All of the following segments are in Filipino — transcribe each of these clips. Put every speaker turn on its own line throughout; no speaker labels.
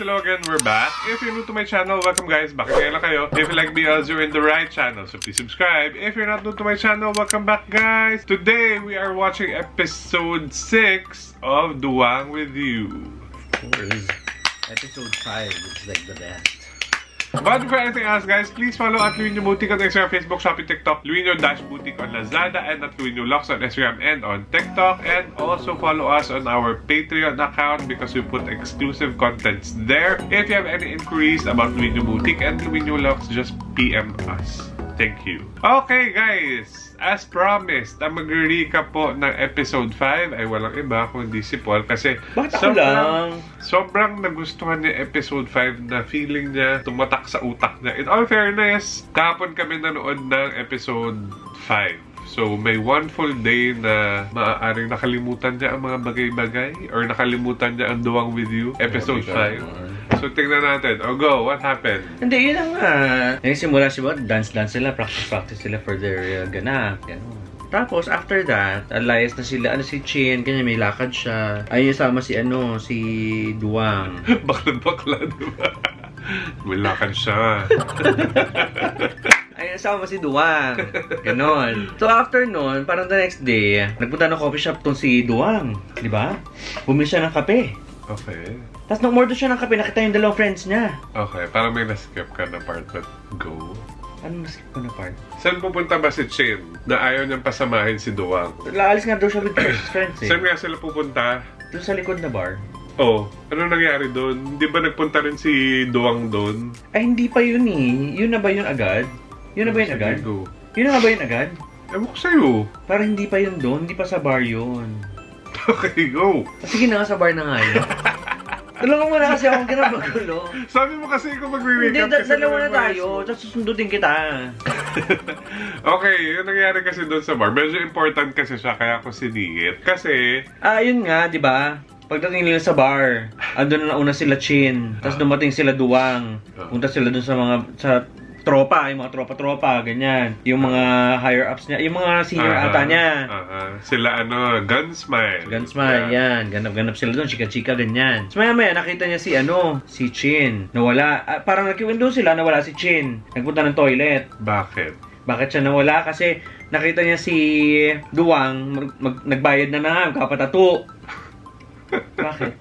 hello again, we're back. If you're new to my channel, welcome guys, bakit ngayon lang kayo? If you like me, you're in the right channel, so please subscribe. If you're not new to my channel, welcome back guys. Today, we are watching episode 6 of Duwang With You.
Episode 5 is like the best.
But before anything else guys, please follow at Luino Boutique on Instagram, Facebook, Shopee, TikTok, Luino-Boutique on Lazada, and at Luino Locks on Instagram and on TikTok. And also follow us on our Patreon account because we put exclusive contents there. If you have any inquiries about Luino Boutique and Luino Locks, just PM us. Thank you. Okay guys, as promised, ang magre-recap po ng episode 5 ay walang iba kundi si Paul kasi sobrang nagustuhan niya episode 5 na feeling niya tumatak sa utak niya. In all fairness, kahapon kami nanood ng episode 5. So, may one full day na maaaring nakalimutan niya ang mga bagay-bagay or nakalimutan niya ang Duwang With You, episode 5. So, tingnan natin. Oh, go. What happened?
Hindi, yun lang nga. Nagsimula siya, dance-dance sila, practice sila for their ganap. Ganun. Tapos, after that, alayas na sila. Si Chin, kanya may lakad siya. Ayun, sama si Duwang.
Bakla-bakla, diba? May lakad siya.
Ayun, sama si Duwang. Ganon. So, after nun, parang the next day, nagpunta ng coffee shop tong si Duwang. Di ba? Bumili siya ng kape.
Okay.
Tapos nung order siya ng kape, nakita yung dalawang friends niya.
Okay, parang may na-skip ka na part, but go.
Ano na-skip ko na part?
Saan pupunta ba si Chin na ayaw niyang pasamahin si Duwang?
Laalis nga daw siya with his friends eh.
Saan nga sila pupunta?
Doon sa likod na bar.
Oh, ano nangyari doon? Hindi ba nagpunta rin si Duwang doon?
Ay, hindi pa yun eh. Yun na ba yun agad? Yun na ba yun agad?
Go.
Yun na ba yun agad?
Ewan ko sa'yo.
Parang hindi pa yun doon. Hindi pa sa bar yun.
Okay, go.
Sige na nga, sa bar na nga yun. Tulungan mo na kasi akong kinabagulo.
Sabi mo kasi kung magre-recap.
Hindi, dalawa na tayo. Tapos susundutin kita.
Okay, yung nangyari kasi doon sa bar, medyo important kasi siya, kaya ako siningit. Kasi...
yun nga, di ba? Pagdating nila sa bar, andun na una sila Chin. Tapos dumating sila Duwang. Punta sila dun sa tropa, yung mga tropa-tropa, ganyan. Yung mga higher-ups niya, yung mga senior ata niya.
Sila Gunsmile.
Gunsmile, yan. Ganap-ganap sila doon, chika-chika, ganyan. So maya-maya, nakita niya si Chin. Nawala. Parang nagkiwendo sila, nawala si Chin. Nagpunta ng toilet.
Bakit?
Bakit siya nawala? Kasi nakita niya si Duwang, nagbayad na nga, magkapatato. Bakit?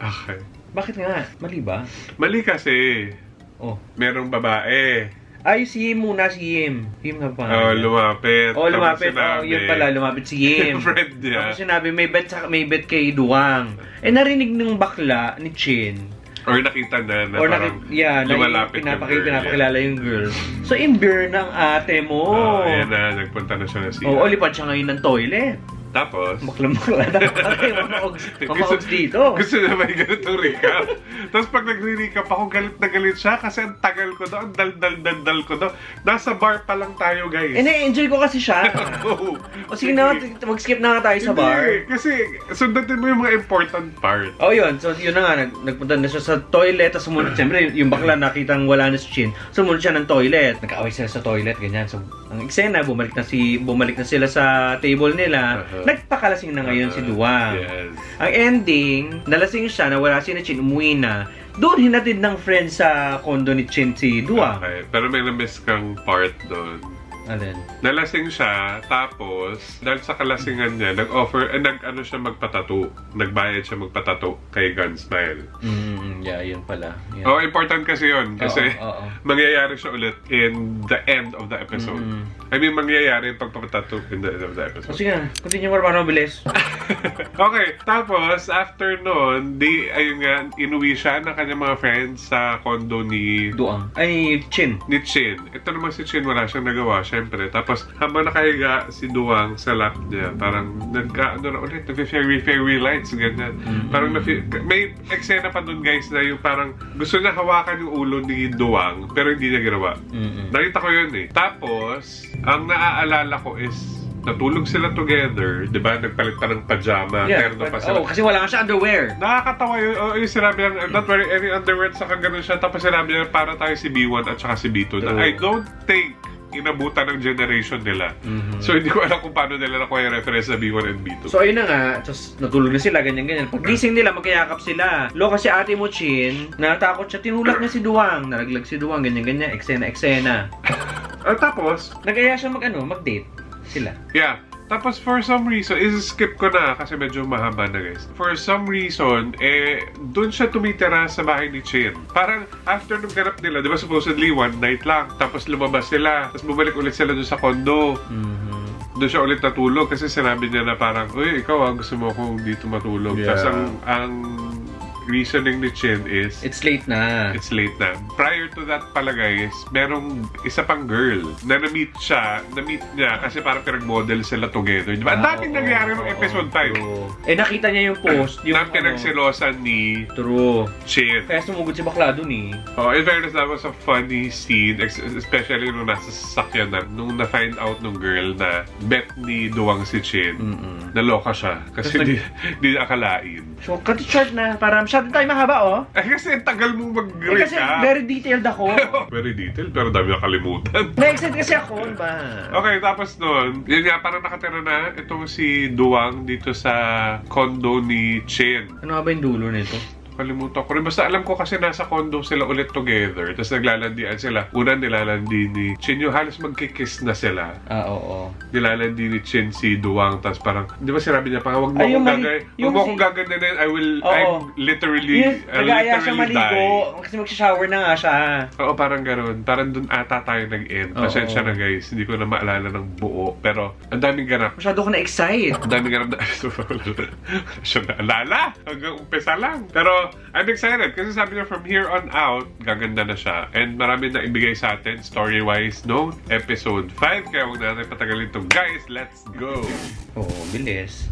Okay.
Bakit nga? Mali ba?
Mali kasi.
Oh.
Merong babae.
Ay, si Yim muna, si Yim. Yim nga ba?
Lumapit.
Lumapit. Yun pala, lumapit si Yim.
Friend niya.
Tapos sinabi, may bet kay Duwang. Narinig ng bakla ni Chin.
Or nakita na
or
parang
lumalapit pinapakilala yung girl. So, imbir ng ate mo.
Ayan na, nagpunta na siya na siya.
Lipad siya ngayon ng toilet.
Tapos?
Bakla. Okay, mamaogs dito.
Gusto na may ganitong recap. Tapos pag nagre-recap ako, galit na galit siya kasi ang tagal ko doon, dal ko doon. Nasa bar pa lang tayo, guys.
Enjoy ko kasi siya. Sige na, mag-skip na nga tayo sa bar.
Kasi sundatin mo yung mga important part.
Yun. So, yun na nga, nagpunta na siya sa toilet, tapos sumunod, siyempre, yung bakla nakitang wala na si Chin, sumunod siya ng toilet. Nag-away sila sa toilet, ganyan. So, ang eksena, bumalik na sila sa table nila. Nagpakalasing na ngayon si Duwang.
Yes.
Ang ending, nalasing siya, nawala si Chin, umuwi na. Doon hinatid ng friend sa condo ni Chin si Duwang.
Okay. Pero may na-miss kang part doon.
Alin?
Nalasing siya, tapos dahil sa kalasingan niya, nag-offer, nag-ano siya magpatato. Nagbayad siya magpatato kay Gunsmile.
Yeah, yun pala. Yeah.
Important kasi yun. Kasi mangyayari siya ulit in the end of the episode. I mean, mangyayari yung pagpapatato in the end of the episode.
Sige na, continue mo para mabilis.
Okay, tapos after nun, ayun nga, inuwi siya ng kanyang mga friends sa condo ni
Duwang. Ay, Chin.
Ni Chin. Ito naman si Chin, wala siyang nagawa, syempre. Tapos, habang nakahiga si Duwang sa lap niya, parang nag-fairy lights, ganyan. Parang may eksena pa dun, guys, na yung parang gusto niya hawakan yung ulo ni Duwang, pero hindi niya ginawa. Nakita ko yun eh. Tapos, ang naaalala ko is, natulog sila together, di ba? Nagpalit pa ng pajama, terno pa sila.
Kasi wala nga siya underwear.
Nakakatawa yun. Yung sinabi niya, not wearing any underwear, saka ganun siya. Tapos sinabi niya, para tayo si B1 at saka si B2. Na, I don't think inabutan ng generation nila.
Mhm.
So, hindi ko alam kung paano nila nakuha yung reference sa B1 and B2.
So, ayun na nga. Tapos, natulog na sila, ganyan-ganyan. Paggising nila, magkayakap sila. Loka si ate mo, Chin. Natakot siya. Tinulak niya si Duwang. Nalaglag si Duwang, ganyan-ganyan. Eksena.
Tapos,
Nagaya siya mag-date sila.
yeah. Tapos, for some reason, skip ko na kasi medyo mahaba na, guys. For some reason, dun siya tumitira sa bahay ni Chin. Parang, after nung ganap nila, di ba supposedly, one night lang. Tapos, lumabas sila. Tapos, bumalik ulit sila dun sa condo. Doon siya ulit natulog kasi sinabi niya na parang, uy, ikaw gusto mo akong dito matulog.
Yeah.
Tapos, ang reasoning ni Chin is,
It's late na.
it's late na. Prior to that pala, guys, merong isa pang girl na na-meet niya kasi parang pinag-model sila together. Diba? Ang daming nangyari ng episode 5.
Nakita niya yung post. Yung
Na pinagsilosan ni
True.
Chin.
Kaya sumugod si bakla dun eh.
Oh, in fairness, that was a funny scene, especially nung nasa sasakyan na, nung na-find out nung girl na bet ni Duwang si Chin. Naloka siya kasi
Tapos
di akalain.
So, cut it short na. Para masyado tayo mahaba, oh.
Kasi ang tagal mong mag-recap.
Kasi very detailed ako.
Very detailed, pero dami nakalimutan.
Na-excited kasi ako, ano ba?
Okay, tapos nun, yun nga, parang nakatira na itong si Duwang dito sa condo ni Chin.
Ano nga ba yung dulo nito?
Kalimutan ko rin. Basta alam ko kasi nasa condo sila ulit together. Tapos naglalandian sila. Una nilalandi ni Chin. Yung halos magkikiss na sila.
Oo.
Nilalandi ni Chin si Duwang. Tapos parang, di ba sinabi niya, parang,
Ay, yung
huwag mo akong gaganin. I'm literally,
Yes, nagaya siya
literally
maligo. Kasi mag-shower na nga siya.
Oo, parang gano'n. Parang dun ata tayo nag-end. Pasensya na, guys. Hindi ko na maalala ng buo. Pero, ang daming ganap.
Masyado ko na-excite.
Ang daming ganap na... siya naalala. Hanggang umpisa lang. Pero, I'm excited. Kasi sabi niya, from here on out, gaganda na siya. And marami na ibigay sa atin, story-wise, no? Episode 5. Kaya huwag natin patagalin ito. Guys, let's go!
Oo, bilis.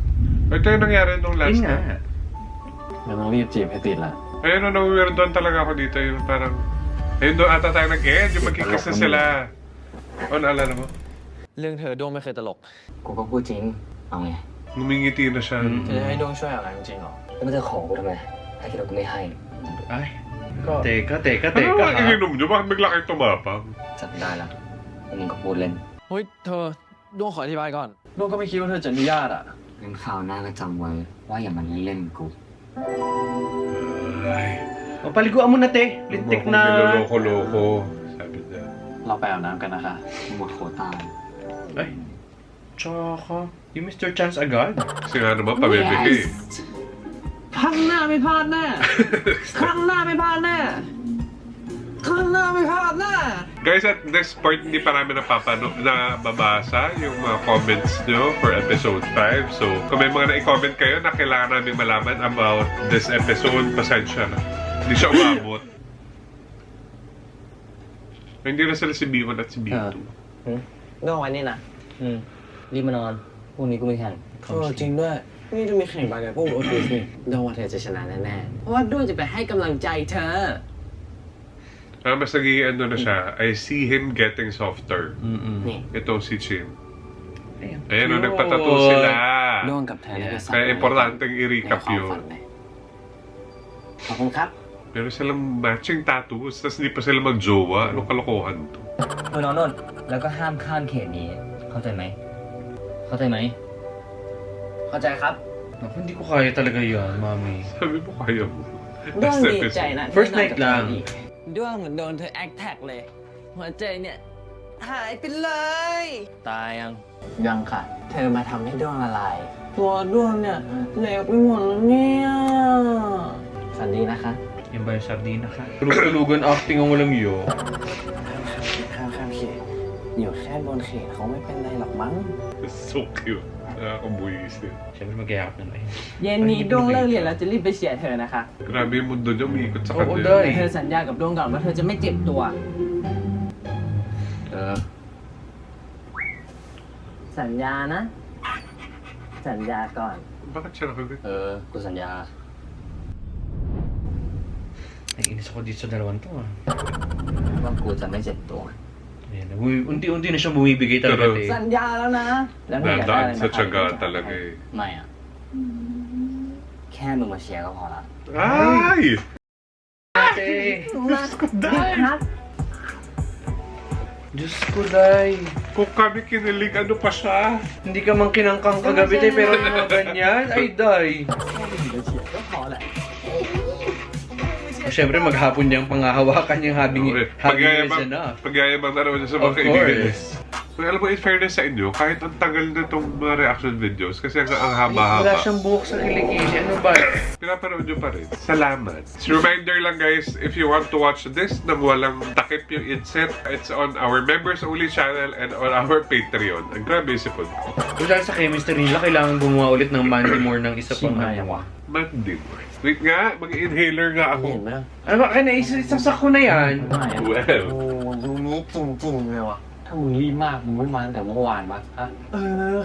Ito yung nangyari nung last
Yun
time.
nga.
มันต้องรีบจีบให้ติดละ
Ayun, na-weird doon talaga ako dito. Yung parang... Ayun doon ata tayo nag-end. Yung magkikiss na sila. O, naalala mo?
เรื่องเธอด้วงไม่เคยตลก
กูก็พูดจริง เอาไง
Ngumingiti na siya.
เธอจะให้ด้วงช่วยอะไรจริงๆหรอ
แล้วมันจะขอกูทำไม ถ้าคิดว่ากูไม่ให้
Ay.
ก็
Teka
Ano ba
ha.
ininom nyo? Bakit bigla kayo tumapang?
จับได้แล้วแล้วมึงก็พูดเล่น
เฮ้ยเธอด้วงขออธิบายก่อนด้วงก็ไม่คิดว่าเธอจะอนุญาตอ่ะ
งั้นคราวหน้าก็จำไว้ ว่าอย่ามาเล่นกู
Ay.
O, paliguan mo na, te. Lintik
Huwag
na.
akong niloloko-loko. Sabi niya.
เราไปอาบน้ำกันนะคะ
มึงหมดโควต้า
Ay. Tsaka, you missed your chance agad.
Kasi nga naman, pabibigay.
ครั้งหน้าไม่พลาดแน่ ครั้งหน้าไม่พลาดแน่ ครั้งหน้าไม่พลาดแน่
Guys, at this point, hindi pa namin nababasa yung mga comments nyo for episode 5. So, kung may mga na-comment kayo na kailangan namin malaman about this episode, pasensya na. Hindi siya umabot. Hindi na sila si B1 at si B2.
ด้วงวันนี้นะ
รีบมานอน พรุ่งนี้กูมีแข่ง
จริงด้วยนี่จะมีแข่งบาสกับพวกโอทูสนี่ด้วงว่าเธอจะชนะแน่ๆเพราะว่าด้วงจะไปให้กำลังใจเธอ
Mas naging ano na siya, I see him getting softer.
นี่
Itong si Chin.
Ayan.
Ayan, nagpatato sila.
ด้วงกับเธอนี่ก็สั
Kaya importanteng
ใน
i-recap
ความ
yun.
ฝันเลยขอบคุณครับ
Meron silang matching tattoos, tapos hindi pa sila mag-jowa. Anong kalokohan to?
นอนนนแล้วก็ห้ามข้ามเขตนี้ เข้าใจไหม เข้าใจไหม เข้าใจครับ
Naku, hindi ko kaya talaga yan, mami.
Sabi mo kaya mo.
ด้วง
Next
ดีใจ
episode.
นะ
First night
ได้นอนกับ
lang.
เธออีกด้วงเหมือนโดนเธอแอคแท็กเลย หัวใจเนี่ย หายไปเลย ตายยัง
ยังค่ะ
เธอมาทำให้ด้วงละลาย ตัวด้วงเนี่ยเหลวไปหมดแล้วเนี่ย
ฝันดีนะคะ
Yan ba yung sardina ka? Tulog-tulugan acting ang walang iyo.
ข้ามเขตอยู่แค่บนเขตเขาไม่เป็นไรหรอกมั้ง
So cute. Nakakabuisit.
Siyempre mag-iakap na lang.
เย็นนี้ด้วงเลิกเรียนแล้วจะรีบไปเชียร์เธอนะคะ
Grabe yung mundo niya, umiikot sa
Oo,
kanya.
dahil.
แต่เธอสัญญากับด้วงก่อนว่าเธอจะไม่เจ็บตัว สัญญานะ สัญญาก่อน
Bakit siya nakagat?
กูสัญญา
Naiinis ako dito sa dalawang to, ah.
ว่ากูจะไม่เจ็บตัว
Ayan, unti-unti na siyang bumibigay talaga,
Pero-
te.
สัญญาแล้วนะ แล้วเธออยากได้
Dadaan
อะไร
sa
มา
tiyaga talaga eh.
ไม่อ่ะ แค่มึงมาเชียร์ก็พอละ
Ay!
Ate! Diyos ko, Day.
Kung kami kinilig, ano pa siya?
Hindi ka man kinangkang kagabi, Day, pero mga ganyan. Ay, Day.
你的钱就好了。
Siyempre, maghapon niyang pangahawakan yung having is enough.
Pagyayabang na naman siya sa mga
Of
kaibigan niya.
course.
Pero alam mo, in fairness sa inyo, kahit ang tagal na itong mga reaction videos, kasi ang
Wala
haba-haba,
siyang buhok sa kilikili. Ano ba?
pinapanood nyo pa rin. Salamat. Reminder lang guys, if you want to watch this nang walang takip yung inset, it's on our members only channel and on our Patreon. Ang grabe isipon.
Kung dahil sa chemistry nila, kailangan gumawa ulit ng Mandy Moore ng isa pang
Monday mo. Wait nga, mag-inhaler nga
你
ako.
เห็นไหม
Ano ba? Kaya naisasaksak ko na yan.
ไม่อะ
Well,
โอ้ดูนี้จริงๆเลยว่ะถ้ามึงรีบมากมึงไม่มาตั้งแต่เมื่อวานวะฮะ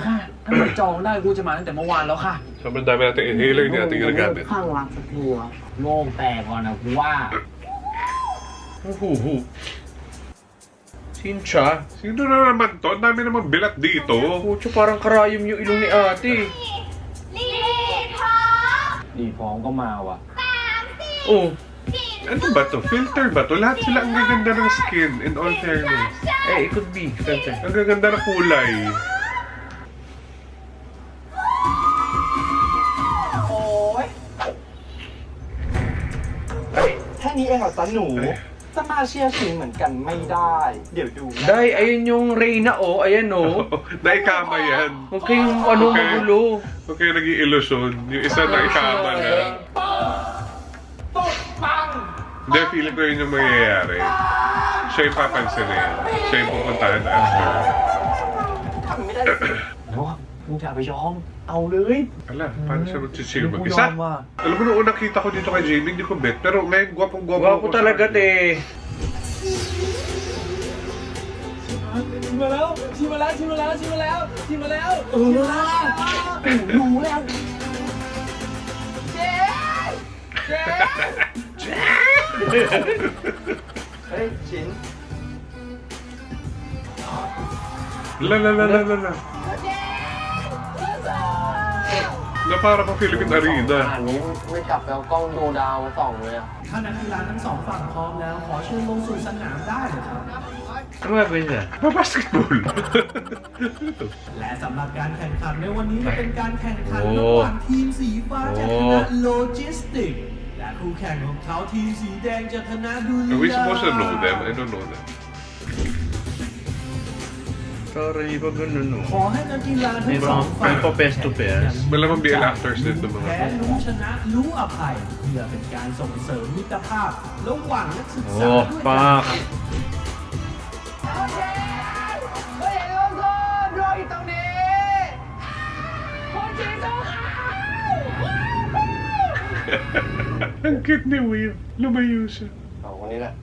ค่ะ ถ้ามึงจองได้กูจะมาตั้งแต่เมื่อวานแล้วค่ะ
sobrang dami natin inhaler hindi natin ginagamit.
ข้างรักสักทีวะโล่งแตกก่อนนะกูว่า
Huhu. Sincha.
Sino na naman to? Ang dami namang bilat dito.
Pucho, parang karayom yung ilong ni ate.
ดีพร้อมก็มาว่ะ
Oh.
Ano ba to? Filter ba to? Lahat sila ang gaganda ng skin, in all fairness.
Eh, it could be. Filter.
Ang gaganda ng kulay.
โอ้ยแค่นี้เองเหรอจ๊ะหนู จะมาเชียร์ชิงเหมือนกันไม่ได้ เดี๋ยวดูนะ
Day, ayun yung Reyna, oh. Ayan, oh.
Naikama yan.
Huwag kayong ano
Okay.
magulo.
Huwag kayo nag-i-illusion. Yung isa naikama na. Hindi, feeling ko yun yung mangyayari. Siya yung papansin na yan. Siya yung pupuntahan after.
ทำไม่ได้เนาะมึงจะไปยอมเอาเลย
Ala, paano siya mag-chill
กูย
mag-isa?
อมว่ะ
Alam mo, noong una kita ko dito kay Jamie, hindi ko bet. Pero ngayon, gwapong-gwapo
Gwapo talaga, te.
ชิมมาแล้วชิมมาแล้วชิมมาแล้วชิมมาแล้วชิมมาแล้วรู้แล้วเฮ้ยชิน
La la la la la la. Na para pang Philippine
ป่าน
Arena.
นี้ไม่กลับไปเอากล้องดูดาวมาส่องเลยอ่ะ
ถ้านักกีฬาทั้งสองฝั่งพร้อมแล้ว ขอเชิญลงสู่สนามได้เลยครับ
Ano ba yun siya?
Pa-basketball.
และสำหรับการแข่งขันในวันนี้จะเป็นการแข่งขัน
โอ้
ระหว่างทีมสีฟ้าจากคณะ
โอ้
โลจิสติก และคู่แข่งของเขาทีมสีแดงจากคณะดุริ
Are we
ยาง
supposed to know
ค์
them? I don't know them.
Sorry, pag ganun,
ขอ
no.
ให้นักกีฬาทั้งสองฝ่าย
May pa-pes to pes.
Malamang BL actors din ito, mga
แพ้รู้ชนะรู้อภัยเพื่อเป็นการส่งเสริมมิตรภาพระหว่างนักศึกษา
Oh,
ด้วย
fuck.
'Ang cute ni Will. Lumayo siya.
เอาคนนี้แหละ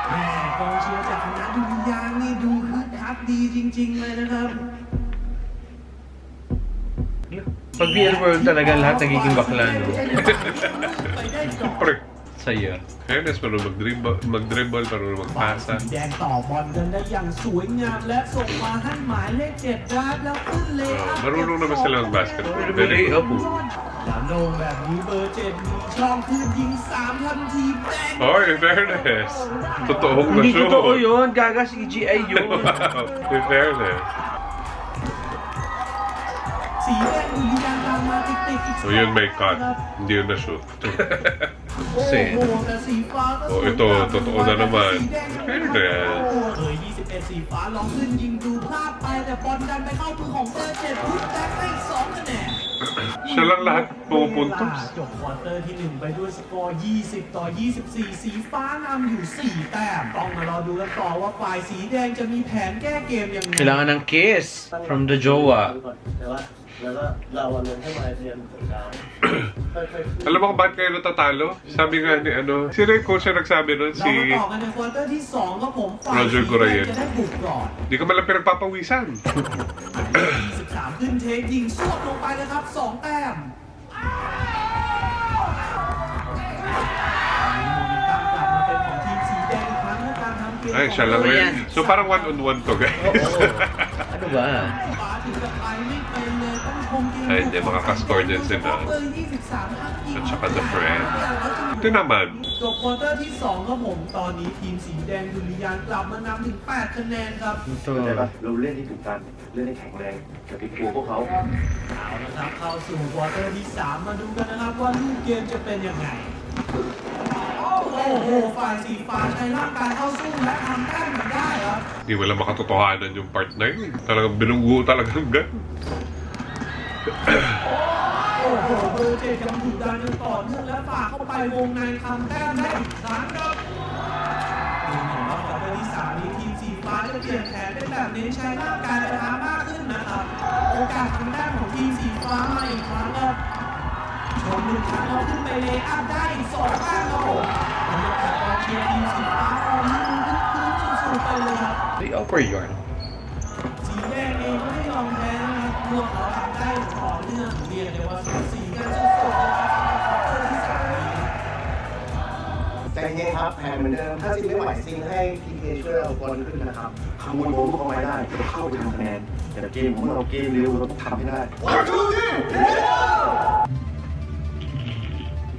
แม่กองเชียร์จากคณะดุริยางค์นี่ดูคึกคักดีจริง ๆ เลยนะครับ
Pag BL World talaga lahat nagiging bakla, no?
ไปได้ก่อน
Pre.
Saya.
Fairness, marunong mag-dribble, marunong
ฝ่าย
magpasa.
สีแดงต่อบอลกันได้อย่างสวยงามและส่งมาให้หมายเลข7ได้แล้วขึ้นเลย
Marunong naman sila mag-basketball.
Very
Very good.
up, oh.
แล้วโด่งแบบนี้เบอร์7มีช่องคืนยิง3ทันทีแบง
Oh, in fairness. Totoong
Hindi
na-show.
totoo yun. Gaga CGI yun.
Wow. In fairness.
สีแดงดุริยางค์ตามมาติดๆอีก
So yun may cut. Hindi yun na-shoot.
โอ้โหแต่สีฟ้าก็
Oh, ito, totoo na naman.
สีแดง
Fairness.
เคย21สีฟ้าลองขึ้นยิงดูพลาดไปแต่บอลดันไปเข้ามือของเบอร์7พุทธแบ็คได้อีก2คะแนน
Siya lang lahat pumupuntos.
จบควอเตอร์ที่ 1 ไปด้วยสกอร์ 20-24 สีฟ้านำอยู่ 4 แต้ม ต้องมารอดูกันต่อว่าฝ่ายสีแดงจะมีแผนแก้เกมยังไง
Kailangan ng kiss from the jowa.
แต่ว่าแล้วก็เราวันนึงให้มาเรียนสงกรานต์ค่อยๆ
Alam mo kung ba't kayo natatalo? Sabi nga ni ano, sino yung coach na nagsabi nun?
เรา
Si...
มาต่อกันในควอเตอร์ที่ 2 ก็ผมฝ่าย
Roger
สีแด
Gorayen
งจะได้บุกก่อน
Di ka malang pinagpapawisan.
23 ขึ้นเทคยิงสวบลงไปนะครับ 2 แต้มตั้งกลับมาเป็นของทีมสีแดงอีกครั้งในการทำเกม
Ay, siya lang
Ano
rin.
yan?
So parang one-on-one to, guys.
Oo. Ano ba?
ฟ้าถึงกับไปไม่เป็นเลยต้องคงเกม
Ay, hindi, makaka-score din sila.
เบอร์23ห้ามยิง
At saka the friend. Ito naman.
จบควอเตอร์ที่2ครับผมตอนนี้ทีมสีแดงดุริยางค์กลับมานำถึง8คะแนนครับ
Ito.
เข้าใจปะเราเล่นให้ถูกกันเล่นให้แข็งแรงอย่าไปกลัวพวกเขา
เอาละครับเข้าสู่ควอเตอร์ที่ 3 มาดูกันนะครับว่าลูกเกมจะเป็นยังไง โอ้โหฝ่ายสีฟ้าใช้ร่างกายเข้าสู้และทำแต้มมาได้ครับ
Hindi wala makatotohanan yung part na yun. Talagang binunggo talaga ng gan.
โอ้โหเบอร์เจ็ดยังถูกดันจนต่อเนื่องและฝ่าเข้าไปวงในทำแต้มได้อีกครั้งครับดูเหมือนว่าควอเตอร์ที่ 3 นี้ทีมสีฟ้าจะเปลี่ยนแผนเป็นแบบเน้นใช้ร่างกายประทะมากขึ้นนะครับ โอกาสทำแต้มของทีมสีฟ้ามาอีกครั้งครับชมหนึ่งครั้งเราขึ้นไปเลย์อัพได้อีก2แต้มครับผมบรรยากาศกองเชียร์ทีมสีฟ้าตอนนี้มันคึกคืนสุดๆไปเลยครับ
The upper yarn.
สีแดงเองก็ไม่ยอมแพ้นะครับพวกเขาทำได้ต่อเนื่องเรียกได้ว่าสูสีกันสุดๆเลยครับสำหรับควอเตอร์ที่ 3 นี้
ใจเย็นครับแผนเหมือนเดิม ถ้าซิงไม่ไหวซิงให้พีเคช่วยเอาบอลขึ้นนะครับขโมยบอลพวกเขาไว้ได้จะเข้าไปทำคะแนนแต่เกมของเราเกมเร็วเราต้องทำให้ได้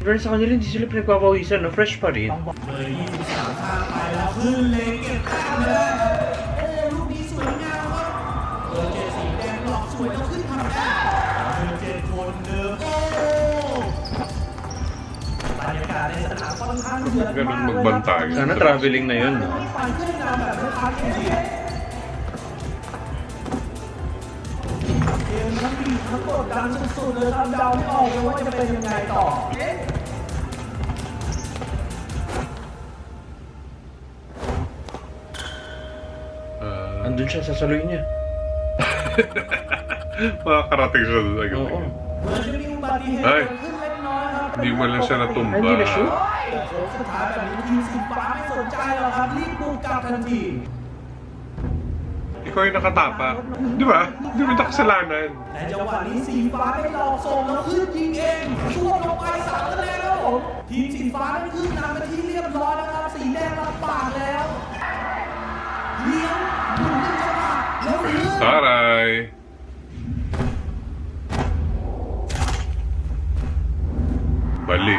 Pero sa kanila hindi sila pinagpapawisan, no? Fresh pa rin.
เบอร์23ข้ามไปแล้วขึ้นเลยเก็บแต้มได้ครับโอ้ลูกนี้สวยงามครับเบอร์เจ็ดสีแดงหลอกสวยแล้วขึ้นทำได้เบอร์เจ็ดคนเดิมโอ้บรรยากาศในสนามค่อนข้างเดือดมากเลยครับ
Ganun magbantay.
Sana traveling na yun, no?
ฝ่ายขึ้นนำแบบไม่พักจริงๆเกมทั้งบีบทั้งกดดันสุดๆเลยครับเดาไม่ออกเลยว่าจะเป็นยังไงต่อ
Andun siya, sasaluhin niya.
Makakarating siya doon agad.
Oo.
เหมือนจะมีอุบัติเหตุเกิดขึ้นเล็กน้อยครับ
Hindi man lang siya natumba.
Hindi na shoot?
โค้งสุดท้ายแบบนี้ทีมสีฟ้าไม่สนใจหรอกครับรีบบุกกลับทันที
Ikaw yung nakatapa. Di ba? Hindi mo ito kasalanan.
ในจังหวะนี้สีฟ้าไม่หลอกส่งแล้วขึ้นยิงเองช่วงลงไป3คะแนนครับผมทีมสีฟ้าได้ขึ้นนำไปที่เรียบร้อยแล้วครับสีแดงรับปากแล้วเลี้ยงหมุนขึ้นจังหวะแล้วเลี้ยง
Taray! Bali.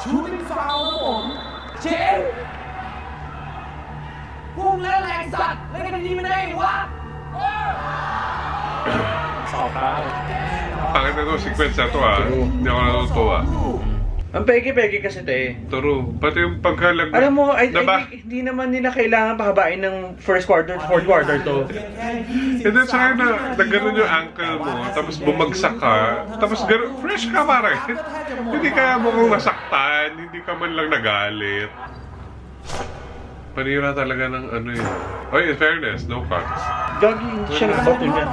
ชูเป็นฟาวล์ครับผมเชฟพุ่งและแรงสัตว์แล้วกันยิงไม่ได้วะ
Pangit na itong sequence na to ah. Hindi ako natutuwa.
Ang peke-peke kasi te.
Turo. Pati yung pagkalag...
Alam mo,
Diba?
hindi naman nila kailangan pahabain ng first quarter, fourth quarter to.
And then saka na nagganon yung ankle mo, tapos bumagsak ka, tapos gano'n, fresh ka pare. Hindi ka mukhang nasaktan, hindi ka man lang nagalit. Panira talaga ng ano yun. Oy, in fairness, no cuts.
Gagi, hindi siya nakabato niya.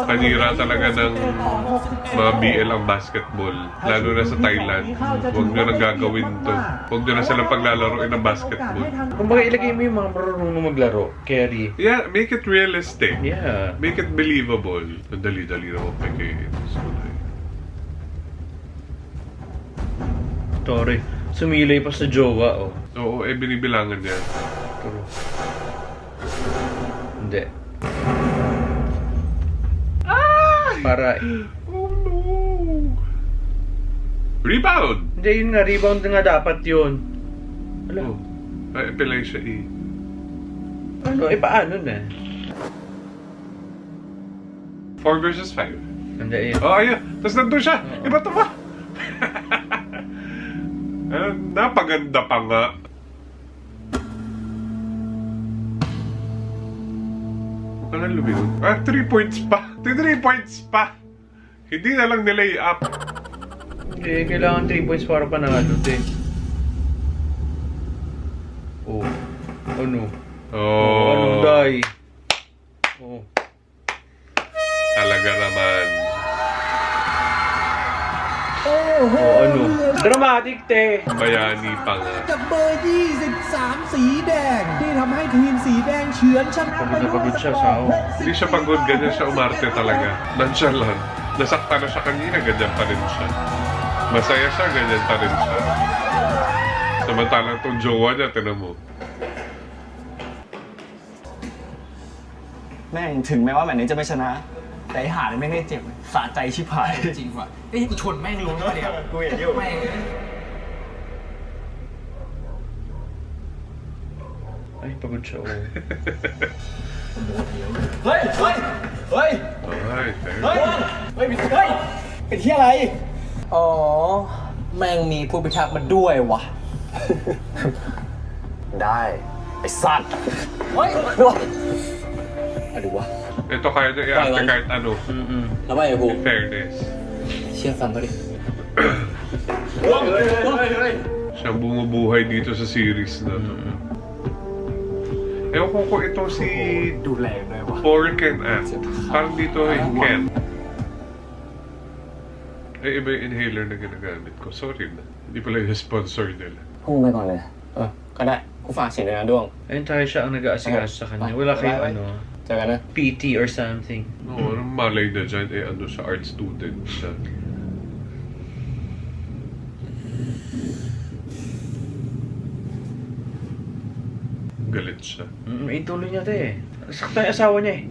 Panira talaga ng mga BL ang basketball, lalo na sa Thailand. Huwag nyo nang gagawin to. Huwag nyo na silang paglalaroin ng basketball.
Kung baga ilagay mo yung mga marunong maglaro, carry.
Yeah, make it realistic.
Yeah.
Make it believable. Ang dali-dali naman pa kay
Sorry. Sumilay pa sa jowa, oh.
Oo, eh binibilangan niya.
Turo. Hindi. Para,
Oh no! Rebound!
hindi yun nga, rebound na nga dapat yun. Wala.
Oh, ay, pilay siya eh.
Ano, paano na?
4 versus 5.
Hindi yun.
Oh, ayun. Tapos nandun siya. Iba to ba? Napaganda pa nga. Huwag ka nang lumingon. 3 points pa. 3 points pa. Hindi na lang nilay up.
Hindi, kailangan 3 points para panalo, te. Oh. Ano?
Oh.
Anong die? Oh.
Talaga naman.
Oh, ano? Dramatic, te.
Bayani pa nga.
จากเบอร์ 23 สีแดงที่ทำให้ทีมสีแดงเฉือนชนะไปด้วยสกอร์
Hindi siya pagod, ganyan siya umarte talaga. Nonchalant. Nasaktan na siya kanina, ganyan pa rin siya. Masaya siya, ganyan pa rin siya. Samantalang tong jowa niya, tinan mo.
แม่งถึงแม้ว่าแมตช์นี้จะไม่ชนะ แต่ไอ้หาเนี่ยแม่งได้เจ็บสะใจชิบหาย
จริงว่ะเอ้ยกูชนแม่งลงแล้วเนี่ย
กูเห็นอยู่
แม่ง
Ay, pagod siya. Oh.
เฮ้ย เฮ้ย เฮ้ย
Alright, fair.
เฮ้ย เฮ้ยเฮ้ยเป็นที่อะไร
อ๋อ แม่งมีผู้พิทักษ์มาด้วยวะ
ได้ไอ้สัตว์ เฮ้ยอะไรวะ
Ito kaya na i-after kahit ano.
Mm-mm.
แล้วไปไอ้กู
In fairness.
เชื่อฟังเขาดิ
Siyang bumubuhay dito sa series na to. Ewan ko kung itong si
ดูแรงเลยวะ
Or Ken Parang dito Ken. Ay, iba yung inhaler na ginagamit ko. Sorry na. Hindi pala yung sponsor nila.
พุ่งไปก่อนเลย
ก็ได้ กูฝากสินเลยนะด้วง
Ayun tayo siya ang nag-aasikaso sa kanya. Wala kayong
Bye.
ano,
เจอกันนะ
PT or something.
No, anong malay na dyan? Eh, ano sa art student siya. Galit siya.
Ituloy niya ito eh. Sakta yung asawa niya eh.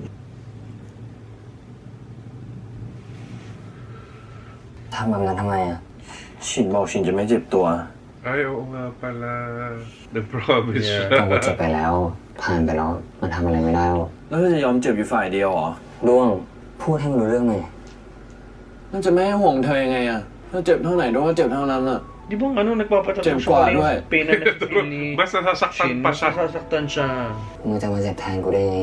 ทำแบบนั้นทำไมอ่ะ
ชินบอกชินจะไม่เจ็บตัว
Ay, oo nga pala. Nag-promise
Yeah.
siya.
ต้องกูเจ็บไปแล้ว ผ่านไปแล้ว มันทำอะไรไม่ได้หรอก
แล้วเธอจะยอมเจ็บอยู่ฝ่ายเดียวเหรอ
ด้วง พูดให้มันรู้เรื่องหน่อย
มันจะไม่ให้ห่วงเธอยังไงอะถ้าเจ็บเท่าไหนด้วงก็เจ็บเท่านั้นอะ
Di ba ano, nagpapatatong
Jem
siya
kwa,
kanina
ด้วย
yung pain na na-feel ni
Mas nasasaktan
Shin.
pa siya.
Nasasaktan siya.
มึงจะมาเจ็บแทนกูได้ไง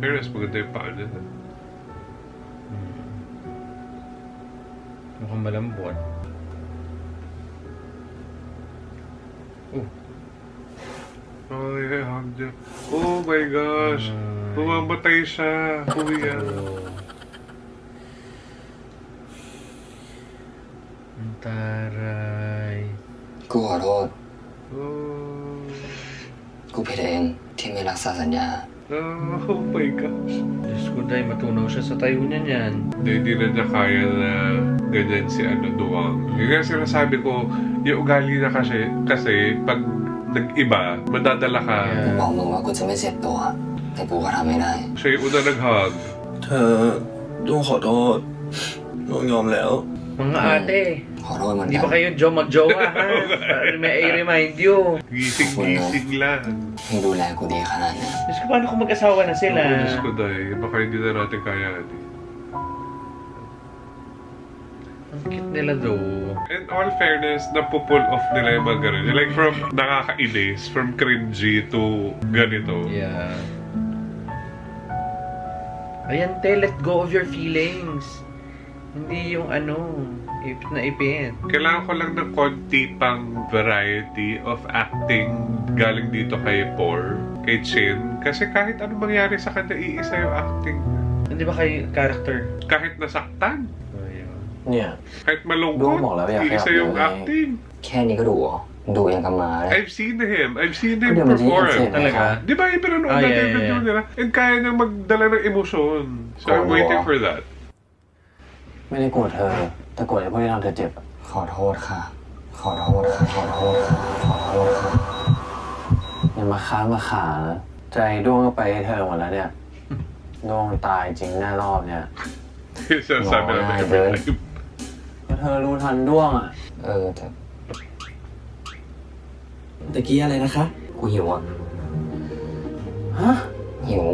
Fairness, maganda yung paan niya.
Mukhang malambot.
Oh, yeah, hug niya. Oh my gosh. Bumamatay siya. Uwiyan.
Ang taray.
กูขอโทษ
Oh.
กูผิดเองที่ไม่รักษาสัญญา
Oh my gosh.
Diyos ko dahil matunaw siya sa tayo niya niyan.
Hindi na niya kaya na ganyan si Duwang. Yung nga sinasabi ko, yung ugali na kasi pag nag-iba, madadala ka.
กูบอกมึงว่ากูจะไม่เจ็บตัว แต่กูก็ทำไม่ได้
Siya yung una nag-hug.
เธอด้วงขอโทษด้วงยอมแล้ว
Mga ate,
ขอโทษเหมือน
hindi
กัน
ba kayo mag-jowa ha? Para may i-remind you.
Gising-gising lang.
มึงดูแลกูดีขนาดเนี้ย
Diyos ko, paano kung mag-asawa na sila?
Ako, Diyos ko dahil. Baka hindi na natin kaya.
Ang cute nila though.
In all fairness, napupull off nila yung mga ganun. Like from nakakainis, from cringy to ganito.
Yeah. Ayan te, let go of your feelings. Hindi yung ano, ipit na ipit.
Kailangan ko lang ng konti pang variety of acting galing dito kay Por, kay Chin. Kasi kahit anong mangyari sa kanya, iisa yung acting.
Hindi ba kayo character?
Kahit nasaktan,
Ayun.
เนี่ย
kahit
Doon
malungkot,
mo lang, kaya
iisa yung
kaya-
acting.
แค่นี้ก็ดูเหรอดูยังกับหมาเลย
I've seen him
Hindi man
perform.
siya
Talaga?
Di ba, pinanood
Ah,
natin
yeah,
yung video
yeah.
nila? And kaya niyang magdala ng emosyon. So I'm
Oo.
waiting for that.
ไม่ได้โกรธเธอ แต่โกรธไอ้พวกที่ทำเธอเจ็บอะ
ขอโทษค่ะ ขอโทษค่ะ ขอโทษค่ะ ขอโทษค่ะ
อย่ามาค้ามาขานะใจด้วงก็ไปให้เธอหมดแล้วเนี่ยด้วงตายจริงแน่รอบเนี่ย
Sinasabi
Oo,
namin
idol.
every time.
ก็เธอรู้ทันด้วงอ่ะ
เออแต่
ตะกี้อะไรนะคะ
กูหิวอ่ะ
ฮะ
หิว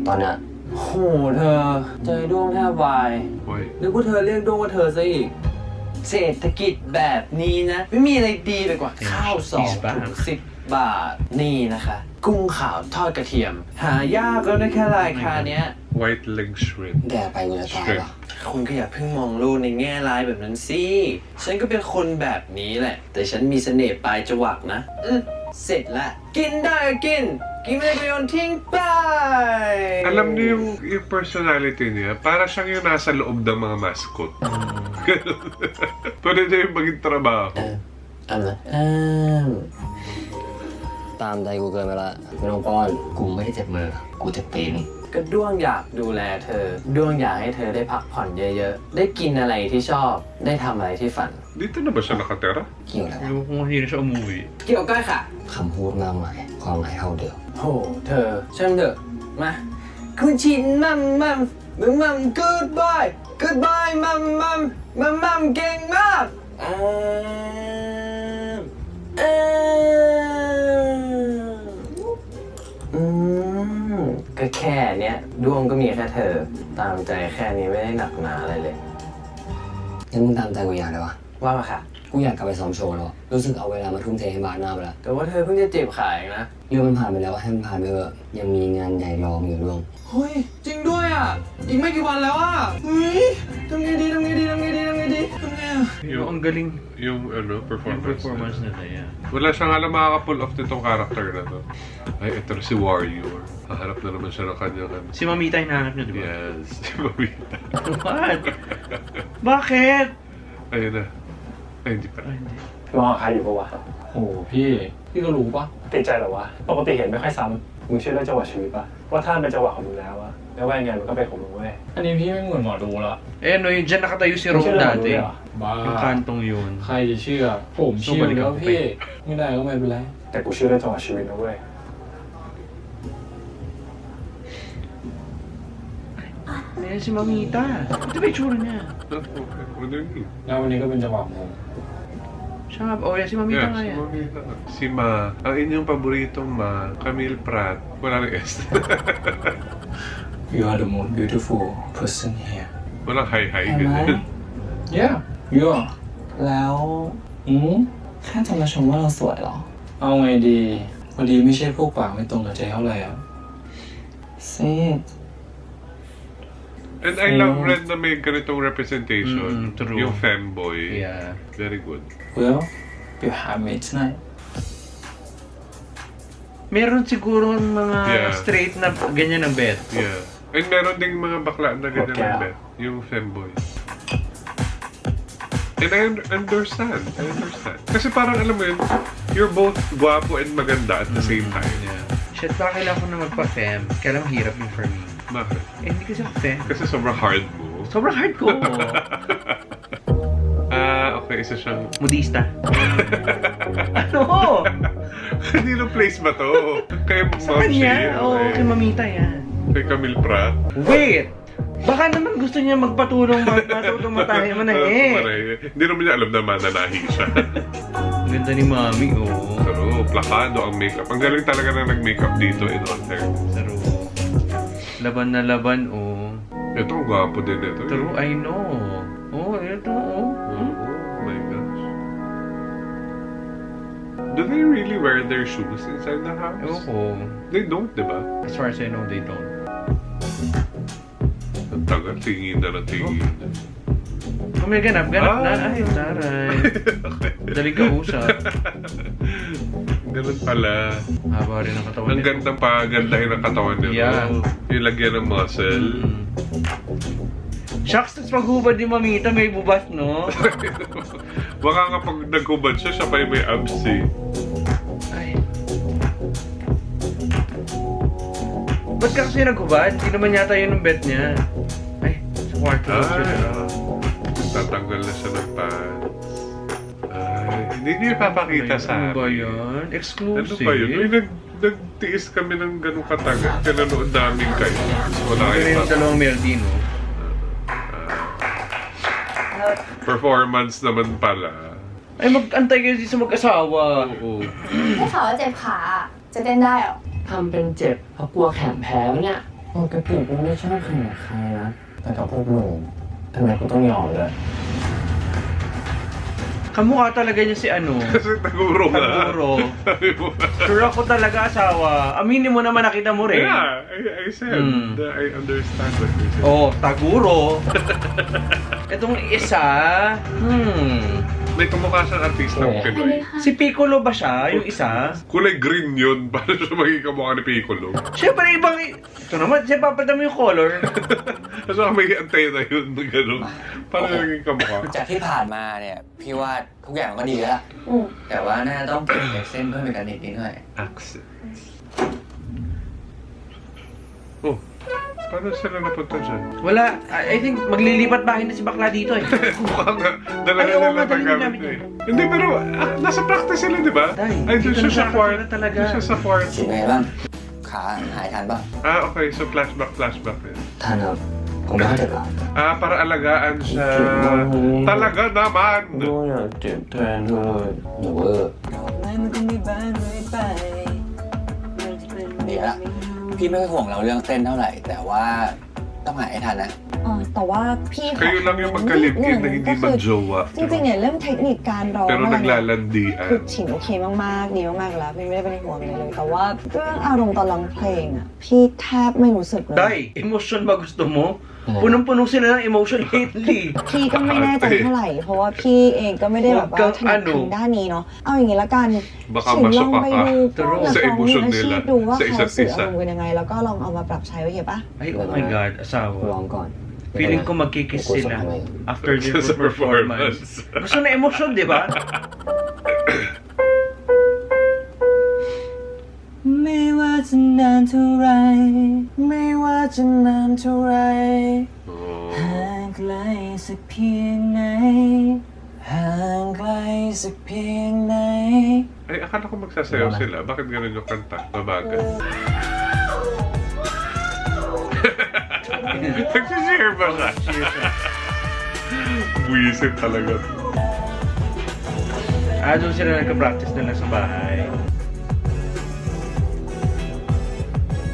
ตอนเนี้ย
โหเธอใจด้วงแทบวาย
Boy.
นึกว่าเธอเรียกด้วงว่าเธอซะอีก
เศรษฐกิจแบบนี้นะ ไม่มีอะไรดีไปกว่าข้าว2 ถุง10 บาท นี่นะคะ กุ้งขาวทอดกระเทียม หายากแล้วนะแค่ราคาเนี้ย
White leg shrimp.
แดกไปกูจะตายว่ะ
คุณก็อย่าเพิ่งมองโลกในแง่ร้ายแบบนั้นสิ ฉันก็เป็นคนแบบนี้แหละ แต่ฉันมีเสน่ห์ปลายจวักนะเสร็จละ กินได้ก็กิน กินไม่ได้ก็โยนทิ้งไป
Alam niyo yung personality niya, para siyang yung nasa loob ng mga mascot. Pwede niya yung maging trabaho.
ตามใจกูเกินไปละไม่ต้องป้อน กูไม่ได้เจ็บมือ กูเจ็บตีน
ก็ ก็ด้วงอยากดูแลเธอ ด้วงอยากให้เธอได้พักผ่อนเยอะๆ ได้กินอะไรที่ชอบ ได้ทำอะไรที่ฝัน
Dito na ba siya nakatira?
เกี่ยวแล้ว
Ewan ko kung hindi na siya umuwi.
เกี่ยวก้อยค่ะ
คำพูดมากมายความหมายเท่าเดิม
โห เธอช่างเถอะ มา คุณชินมัมมัมมัมมัม goodbye goodbye มัมมัมมัมมัมเก่งมากก็แค่เนี้ยด้วงก็มีแค่เธอ ตามใจแค่นี้ไม่ได้หนักหนาอะไรเลย
งั้นมึงตามใจกูอย่างเลยวะ
ว่ามาค่ะ
กูอยากกลับไปซ้อมโชว์แล้วอะรู้สึกเอาเวลามาทุ่มเทให้บาสหน้าไปแล้ว
แต่ว่าเธอเพิ่งจะเจ็บขาเองนะ
เรื่องมันผ่านไปแล้วให้มันผ่านไปเถอะยังมีงานใหญ่รอมึงอยู่ด้วย
เฮ้ย จริงด้วยอ่ะ อีกไม่กี่วันแล้วอ่ะเฮ้ยทำไงดีทำไงอ่ะ
Ang galing
Yung
yung
performance.
performance nila, yeah.
Wala siyang alam makaka-pull off nitong character na to. Ay, ito si Warrior. Haharap na naman siya ng kanyang ano.
Si Mamita hinahanap niya, di ba?
Yes, si Mamita.
What? Bakit?
Ayun na. Ay, hindi pa.
Ay, hindi.
มองใครอยู่ปะวะโหพี่ก็รู้ปะติดใจเหรอวะ ปกติเห็นไม่ค่อยซ้ำมึงเชื่อเรื่องจังหวะชีวิตปะว่าถ้ามันเป็นจังหวะของมึงแล้วอะแล้วว่ายังไงมันก็เป็นของมึงเว้ย อันนี้พี่ไม่เหมือนหมอดูละ
Eh, no, yung dyan nakatayo si Ron dati.
บ้า
Yung kantong yun.
ใครจะเชื่อ ผมเชื่อแล้วพี่ ไม่ได้ก็ไม่เป็นไร แต่กูเชื่อเรื่องจังหวะชีวิตนะเว้ย
Ayan si Mamita. Ito ba yung tsura niya?
What do you mean?
แล้ววันนี้ก็เป็นจังหวะของมึง
Siya nga, oh, yan si Mamita
Yeah,
nga
si
yan.
Mamita. Si Ma. Ang inyong paboritong Ma, Camille Prat. Wala nang S.
You are the most beautiful person here
Walang hi-hi. Ganyan.
Yeah you are
แล้วแค่จะมาชมว่าเราสวยเหรอ
เอาไงดีพอดีไม่ใช่พวกปากไม่ตรงกับใจเท่าไหร่อ่ะ
ซี
And I love Red na may ganitong representation.
True.
Yung femboy.
Yeah.
Very good.
Well you have me tonight
Meron siguro mga
Yeah.
straight na ganyan ang bet.
Yeah. And meron ding mga bakla na ganyan
Okay.
ang bet. Yung femboy. And I understand. I understand. Kasi parang alam mo yun, you're both guwapo and maganda at the same time.
Yeah. Shit, baka kailangan ko na magpa-fem. Kailangan mahirap yung for me.
Bakit?
Eh, hindi kasi ako fem.
Kasi sobrang hard mo.
Sobrang hard ko.
Okay, isa siyang...
Modista. Ano?
Kanino place ba to? Kay
Sa kanya? Oo, kay Mamita yan.
Kay Camille Prat.
Wait! Baka naman gusto niya magpatulong matutong matahe manahe.
Hindi naman niya alam na mananahi siya.
Ang ganda ni Mami, oh.
Pero plakado ang makeup. Ang galing talaga na nag-makeup dito in all fairness.
Pero, laban na laban, oh.
Ito, ang gwapo din ito.
True, I know. Oh, ito, oh.
Oh my gosh. Do they really wear their shoes inside the house?
Ewan ko.
They don't, di ba?
As far as I know, they don't.
Ang tagal, tingin na tingin.
Kung may ganap na. Ay, taray. Daling kausap.
Ganun pala.
Haba rin ang katawan
Ang
nito.
gandang pagandahin ng katawan nito.
Yeah.
Yung lagyan ng muscle.
Shucks, tapos paghubad ni Mamita, may bubas, no?
Baka nga pag nagkubad siya, siya pa yung may abs eh.
Ay. Ba't ka kasi naghubad? Hindi naman yata yun ang bet niya. Ay, sa kwarto
Ay,
siya.
tatanggal na siya ng pants. Ay, hindi niyo ipapakita sa
Ano ba
amin.
yan?
Ano
Exclusive.
ba yun? Uy, nagtiis kami ng ganong katagal. Pinanood namin kayo. Wala
Pero
kayo
yung dalawang Meldino.
performance naman pala.
Ay, mag-antay kayo dito sa mag-asawa.
Oo.
ได้ข่าวว่าเจ็บขาอะจะเต้นได้เหรอ
ทำเป็นเจ็บเพราะกลัวแขนแพ้เนี่ยปกติกูไม่ชอบแข่งกับใครนะ แต่กับพวกมึงทำไมกูต้องยอมเลย
Kamukha talaga niya si ano.
Kasi taguro nga.
Taguro.
Sabi mo.
Sure ako talaga asawa. Aminin mo naman nakita mo rin.
Yeah, I said that I understand what you said.
Oh, Taguro. Itong isa,
May kamukha siyang artista ng Pinoy.
si Piccolo ba siya? Yung isa?
Kulay green yun. Paano siya magiging kamukha ni Piccolo?
Siyempre, ibang... Ito naman, siya papalitan mo yung color.
Kasi may antena yun na gano'n. Paano naging kamukha?
จากที่ผ่านมาเนี่ยพี่ว่าทุกอย่างมันก็ดีแล้วแต่ว่าน่าจะต้องเปลี่ยนเส้นเพิ่มอีกนิดหน่อย
Accent. Oh, Paano sila napunta dyan?
Wala, I think maglilipat bahay na si bakla dito eh.
Mukhang nga, dala
Ay, oo
nila
nga,
ng
dala
gamit
nila.
eh. Hindi, pero nasa practice sila, di ba?
Day,
Ay, doon
dito
siya sa
nakakita
quart.
na talaga.
Doon siya sa quart.
เป็นไงบ้าง ขาหายทันป่ะ
Okay, so flashback eh.
ทันครับผมไม่เข้าใจครับ
Para alagaan siya. Talaga naman!
อยากเจ็บแทนเลย
หนูเวอร์เดี๋ยวละพี่ไม่ค่อยห่วงเราเรื่องเต้นเท่าไหร่ แต่ว่าต้องหายให้ทันนะ
แต่ว่าพี่ขอ
Kayo lang yung magkalipin na hindi mag-jowa.
จริงๆเนี่ยเรื่องเทคนิคการร้อง
Pero
อะไรเนี่ย
naglalandian.
คือฉินโอเคมากๆดีมากๆแล้วพี่ไม่ได้เป็นห่วงเลย แต่ว่าเรื่องอารมณ์ตอนร้องเพลงอ่ะพี่แทบไม่รู้สึกเลย
Day, emotion ba gusto mo? Punong-puno sila ng emotion lately.
พี่ก็ไม่แน่ใจเท่าไหร่ เพราะว่าพี่เองก็ไม่ได้แบบว่าถนัดทางด้านนี้เนาะเอาอย่างนี้ละกัน
Baka
ฉินลองไปดู
masok
พวกนัก
sa
ร้องมือ
emotion
อาชีพ
nila
ดูว่า
sa
เขา
isa't
สื่อ
isa.
อารมณ์กันยังไง แล้วก็ลองเอามาปรับใช้โอเคปะ
Ay, oh my God, asawa.
ร้องก่อน
Feeling ko magkikiss sila after
Sa
their performance.
performance.
Gusto na emotion, di ba?
ไม่ว่าจะนานเท่าไรไม่ว่าจะนานเท่าไร
Oh.
ห่างไกลสักเพียงไหนห่างไกลสักเพียงไหน
Ay, akala ko magsasayaw sila. Bakit ganun yung kanta? Mabagal. Nagsishare ba ka? Buwisit talaga.
Doon sila nagka-practice nila sa bahay.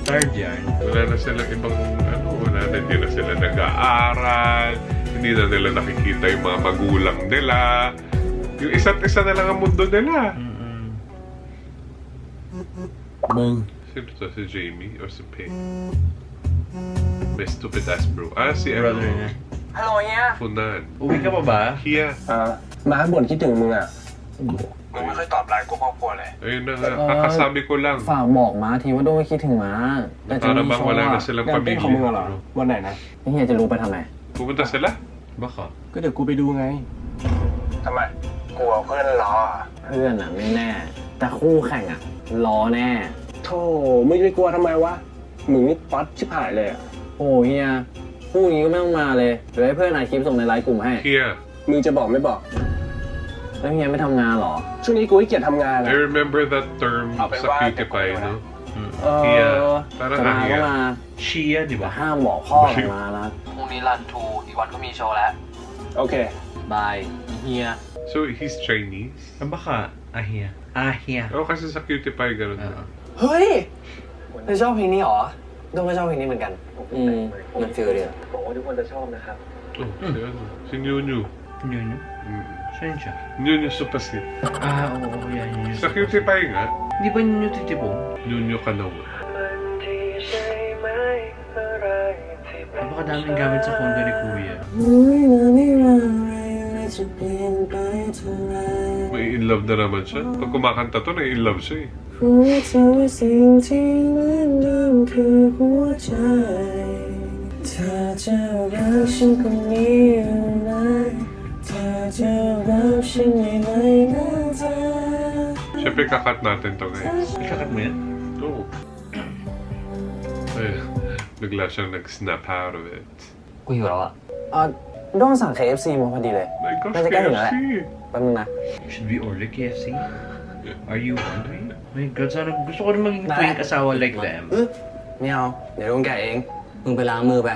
Third yan.
Wala na silang ibang hindi na sila nag-aaral, hindi na nila nakikita yung mga magulang nila. Yung isa't isa na lang ang mundo nila. Sino to? Si Jamie or si Pei? May stupid ass bro. Si
Brother niya.
ฮัลโหลเฮีย
Funan.
Uwi ka pa ba?
Hiya.
มาบ่นคิดถึงมึงอ่ะ
มึงไม่เคยตอบไลน์กูครอบครัวเลย
Ayun na nga. Kakasabi ko lang.
ฝากบอกม้าทีว่าโดไม่คิดถึงม้าแต่จะ
Para
มี
bang
โชว์
wala
อ่ะ
na silang
งานเต้นของมึง
pamilya.
เหรอ วันไหนนะ
แล้วเฮียจะรู้ไปทำไม
Pupunta sila?
Baka.
ก็เดี๋ยวกูไปดูไง
ทำไม กลัวเพื่อนล้อ
เพื่อนอ่ะไม่แน่ แต่คู่แข่งอ่ะล้อแน่
โธ่มึงจะไปกลัวทำไมวะ มึงนี่ป๊อตชิบหายเลยอ่ะ
โอ้เฮียคู่นี้ก็ไม่ต้องมาเลยเดี๋ยวให้เพื่อนอัดคลิปส่งในไลน์กลุ่มให้
Hiya.
มึงจะบอกไม่บอก
แล้วเฮียไม่ทำงานเหรอ
ช่วงนี้กูขี้เกียจทำงาน
I
อ่ะ
remember that term
I'll be
sa
right
Cutie
back.
Pie, no?
เอ
เฮีย
อ
parang
จะมา
เฮี
ก็
ย
มา
Shia, di
แต่
ba?
ห้ามบอกพ่อของมานะ
พรุ่งนี้รันทูอีกวันก็มีโชว์แล้ว
โอเค
บายเฮีย
So, he's Chinese?
Baka. Ahia. Ahia.
Oo, kasi sa Cutie Pie, ganun.
Oo.
เฮ้ยเธอชอบเพลงนี้เหรอโดมก็ชอบเพลงนี้เหมือนกันมันฟีลเดียว
Oh, si ano? Si Nyunyu.
Yun.
Mm.
Saan siya?
Nyunyu Supasit.
Oo, yan. Yun.
Sa Cutie Pie nga,
Di ba yun yung titipong?
Nyunyu ka naman.
Napakadaming gamit sa kondo ni Kuya.
May in love na naman siya. Pag kumakanta to, na in love siya eh.
เธอจะรักฉันคนนี้อยู่ไหมเธอจะรักฉันในไหนนะเธอ
Siyempre, kakat natin to guys.
Ikakat mo yan?
Oo. Ay, bigla siyang nag-snap out of it.
กูหิวแล้วอ่ะ
โดมสั่ง KFC มาพอดีเลย
My gosh,
Nasa kayo na,
KFC!
แป๊บนึงนะ
Should we order KFC? Are you hungry? My God, sana gusto ko rin maging twink asawa like them.
ไม่เอาเดี๋ยวลุงแกะเองมึงไปล้างมือไป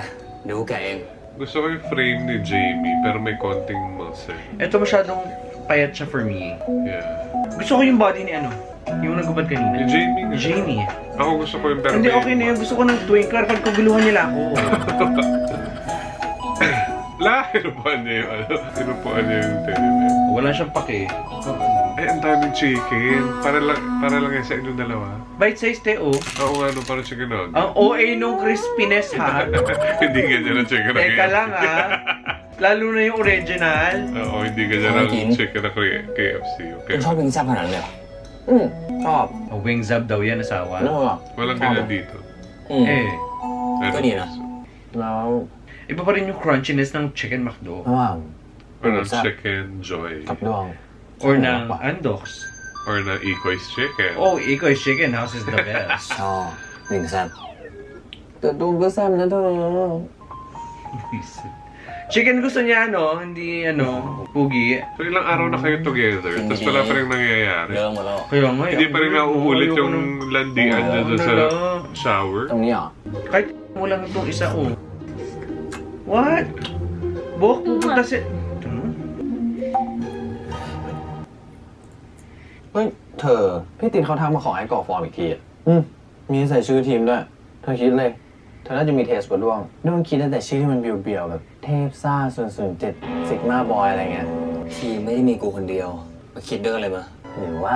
เดี๋ยวกูแกะเอง
Gusto ko yung frame ni Jamie, pero may konting muscle.
Ito masyadong payat siya for me.
Yeah.
Gusto ko yung body ni ano? Yung nagubad kanina.
Ni Jamie nga.
Jamie.
Ako gusto ko yung pero
Hindi,
may-
okay na yun. Gusto ko ng twinkler pag kaguluhan nila ako.
Inupuan niya yung ano. Inupuan niya yung teddy
Wala siyang pake.
Eh, ang daming chicken. Para lang yan sa inyong dalawa.
Bite size te, oh.
Oo nga, no, parang chicken on.
Ang OA nung crispiness, ha?
Hindi ganyan ang chicken na
Teka lang, ha? Lalo na yung original.
Oo, hindi ganyan ang chicken na KFC.
คุ
Okay.
ณชอบวิงแซ่บขนาดนั้นเลยเหรอชอบ
Oh, wing zab daw yan, asawa.
Walang ganyan dito.
Eh,
Ano?
ก็ดีนะแล้ว
iba pa rin yung crunchiness ng chicken McDo.
ระหว่าง
Or ng chicken joy.
กับดวง
Or ng Andox.
Or ng Ikoy's chicken.
Oh, Ikoy's Chicken House is the best.
ชอบวิงแซ่บ แต่ดวงก็แซ่บนะเธอ
Chicken gusto niya, ano? Hindi, ano, pugi.
So ilang araw na kayo together, tapos wala pa rin nangyayari.
เริ่มหมดแล้ว
Kaya nga,
Hindi pa rin nauulit yung landian
Oo,
dyan sa
wala.
shower.
ตรงนี้เหรอ
Kahit mo lang itong isa, oh. What? Buhok pupunta si... Hmm?
เฮ้ย เธอ พี่ตินเขาทักมาขอให้กรอกฟอร์มอีกทีอ่ะมีใส่ชื่อทีมด้วย เธอคิดเลย เธอน่าจะมีเทสกว่าด้วงด้วงคิดแต่ชื่อที่มันเบียวๆแบบเทพซ่า007 ซิกมาบอยอะไรเงี้ย
ทีมไม่ได้มีกูคนเดียว มาคิดด้วยกันเลยมา
หรือว่า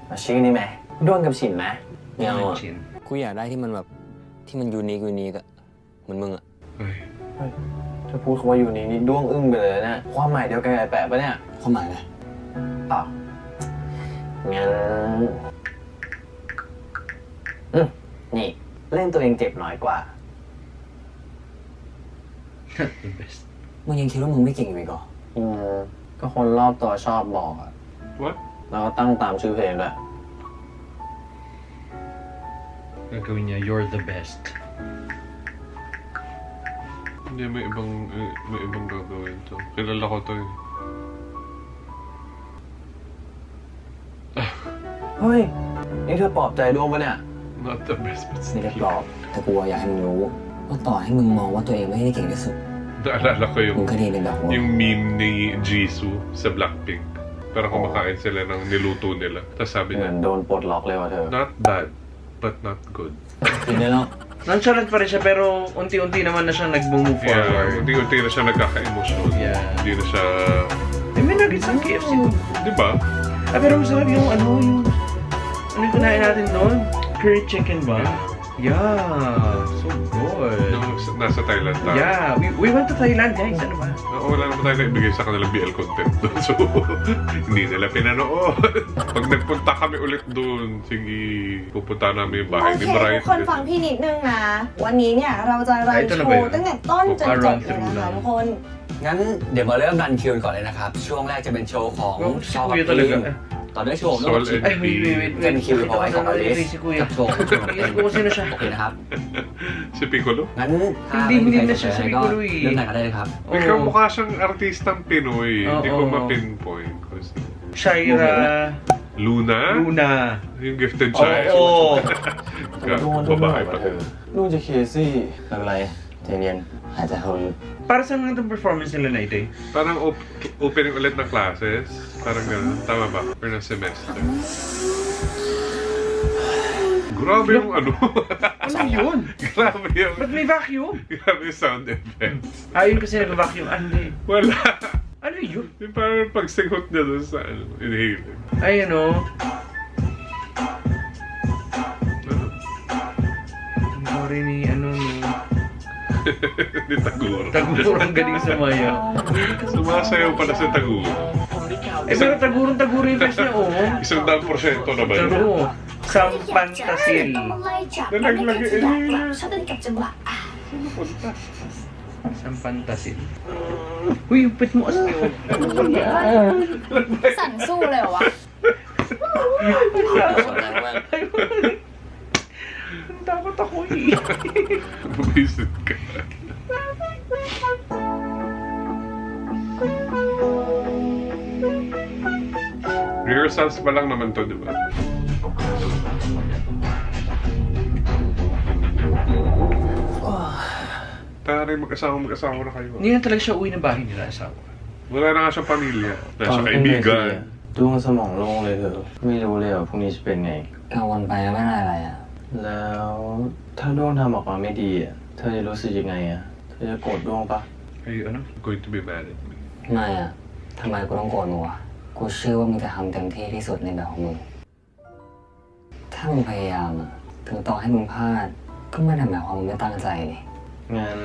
มาชื่อนี้ไหมด้วงกับฉินไหม
ไม่เอาอ่ะ
Chin.
กูอยากได้ที่มันแบบที่มันยูนิคอะเหมือนมึงอะ
จะพูดคำว่าอยู่นี่ด้วงอึ้งไปเลยนะความหมายเดียวกันไอ้แปะปะเนี่ย
ความหมายอะไร
เปล่างั้นนี่ เล่นตัวเองเจ็บน้อยกว่า
The best.
มึงยังคิดว่ามึงไม่เก่งอยู่อีกเหรอ
ก็คนรอบตัวชอบบอกอะ
What?
แล้วก็ตั้งตามชื่อเพลงด้วย
Gagawin niya, you're the best.
Hindi, may ibang gagawin to. Kilala ko to eh.
เฮ้ย นี่เธอปลอบใจด้วงปะเนี่ย
Not the best, but
ไม่ได้
still.
ปลอบ
แต่กูอยากให้มึงรู้ว่าต่อให้มึงมองว่าตัวเองไม่ได้เก่งที่สุด
Naalala ko
มึงก็ดีในแบบหัว
yung meme ni Jisoo sa Blackpink. Pero kumakain sila ng niluto nila. Tapos sabi
เหมื
niya,
อนโดนปลดล็อกเลยว่ะเธอ
not bad, but not good.
กินได้แล้ว
Nonchalant pa rin siya, pero unti-unti naman na siyang nag-move
Yeah,
forward.
unti-unti na siya nagkaka-emotion.
Yeah.
Hindi na siya...
Eh, may nuggets ang KFC.
Di ba?
Ah, pero masarap yung ano, yung... Ano yung kunain natin doon? Curry chicken ba? Yeah, so good.
Nung nasa Thailand tayo.
Yeah, we went to Thailand, guys. Ano ba?
Wala naman tayo na ibigay sa kanilang BL content doon. So, hindi nila pinanood. Pag nagpunta kami ulit doon, sige, pupunta namin yung bahay
โอ
ni
เค
Brian.
ทุกคนฟังพี่นิดนึงนะ วันนี้เนี่ยเราจะรันโชว์ตั้งแต่ต้นจนจบเลยนะคะทุกคน
งั้นเดี๋ยวมาเริ่มรันคิวกันก่อนเลยนะครับ ช่วงแรกจะเป็นโชว์ของ
Wow, si
ชาวกับ
Kuya
ที
talaga.
มต่อด้วยโชว์ของ
Sol
น้องชิป
and
Ay, wait.
เป็นคิวพอยของอลิส
Si Kuya.
กับโชว์
Yes, kung sino siya.
โอเคนะครับ
Si Piccolo.
งั้นถ้า
hindi
ไม่มีใคร
na
สน
siya
ใจ
si
ก็
Piccolo eh.
เริ่มถ่ายกันได้เลยครับ
Ikaw
Oo.
mukha siyang artistang Pinoy. Hindi ko
Oo.
ma-pinpoint.
Shaira
Luna?
Luna.
Yung gifted child.
Oo.
ด้วง
Babae
ปะ
pa.
เธอด้วงจะเคซี่
ไม่เป็นไรใจเย็นหายใจเข้าลึก
Para saan nga itong performance nila, Night eh?
Parang opening ulit ng classes. Parang gano'n. Tama ba? Or ng semester. Grabe yung ano.
Ano yun?
Grabe yung...
Ba't may vacuum?
Grabe yung sound effects.
Ayun kasi nag-vacuum. Ano eh?
Wala.
Ano yun?
Yung parang pagsinghot niya doon sa ano, inhaler.
Ay, ano? Ang sorry ni, ano, ni...
Ni Taguro.
Taguro ang galing sumayaw.
Sumasayaw pala sa Taguro.
Eh, pero Taguro yung face niya, oh.
100% naman yun.
Taro. Sampantasil.
Nalaglag yung inhaler.
Sino punta? Sampantasil. Uy, yung pet mo asli, oh.
สั่นสู้เลยเหรอวะ
Takot ako eh.
Bubisit ka. Rehearsals pa lang naman to, di ba? Taray, mag-asawa na kayo.
Hindi na talaga siya uwi ng bahay nila, asawa.
Wala na nga siyang pamilya. Nasa kaibigan.
ด้วงสมองโล่งเลยเธอ ไม่รู้เลยว่าพรุ่งนี้จะเป็นไง
กังวลไปไม่ได้อะไรอ่ะ
แล้วถ้าด้วงทำออกมาไม่ดีอ่ะ เธอจะรู้สึกยังไงอ่ะ เธอจะโกรธด้วงปะ
Are you going to be mad at me?
ไม่อ่ะทำไมกูต้องโกรธมึงวะกูเชื่อว่ามึงจะทำเต็มที่ที่สุดในแบบของมึง ถ้ามึงพยายามอ่ะ ถึงต่อให้มึงพลาด ก็ไม่ได้หมายความมึงไม่ตั้งใจนี่
งั้น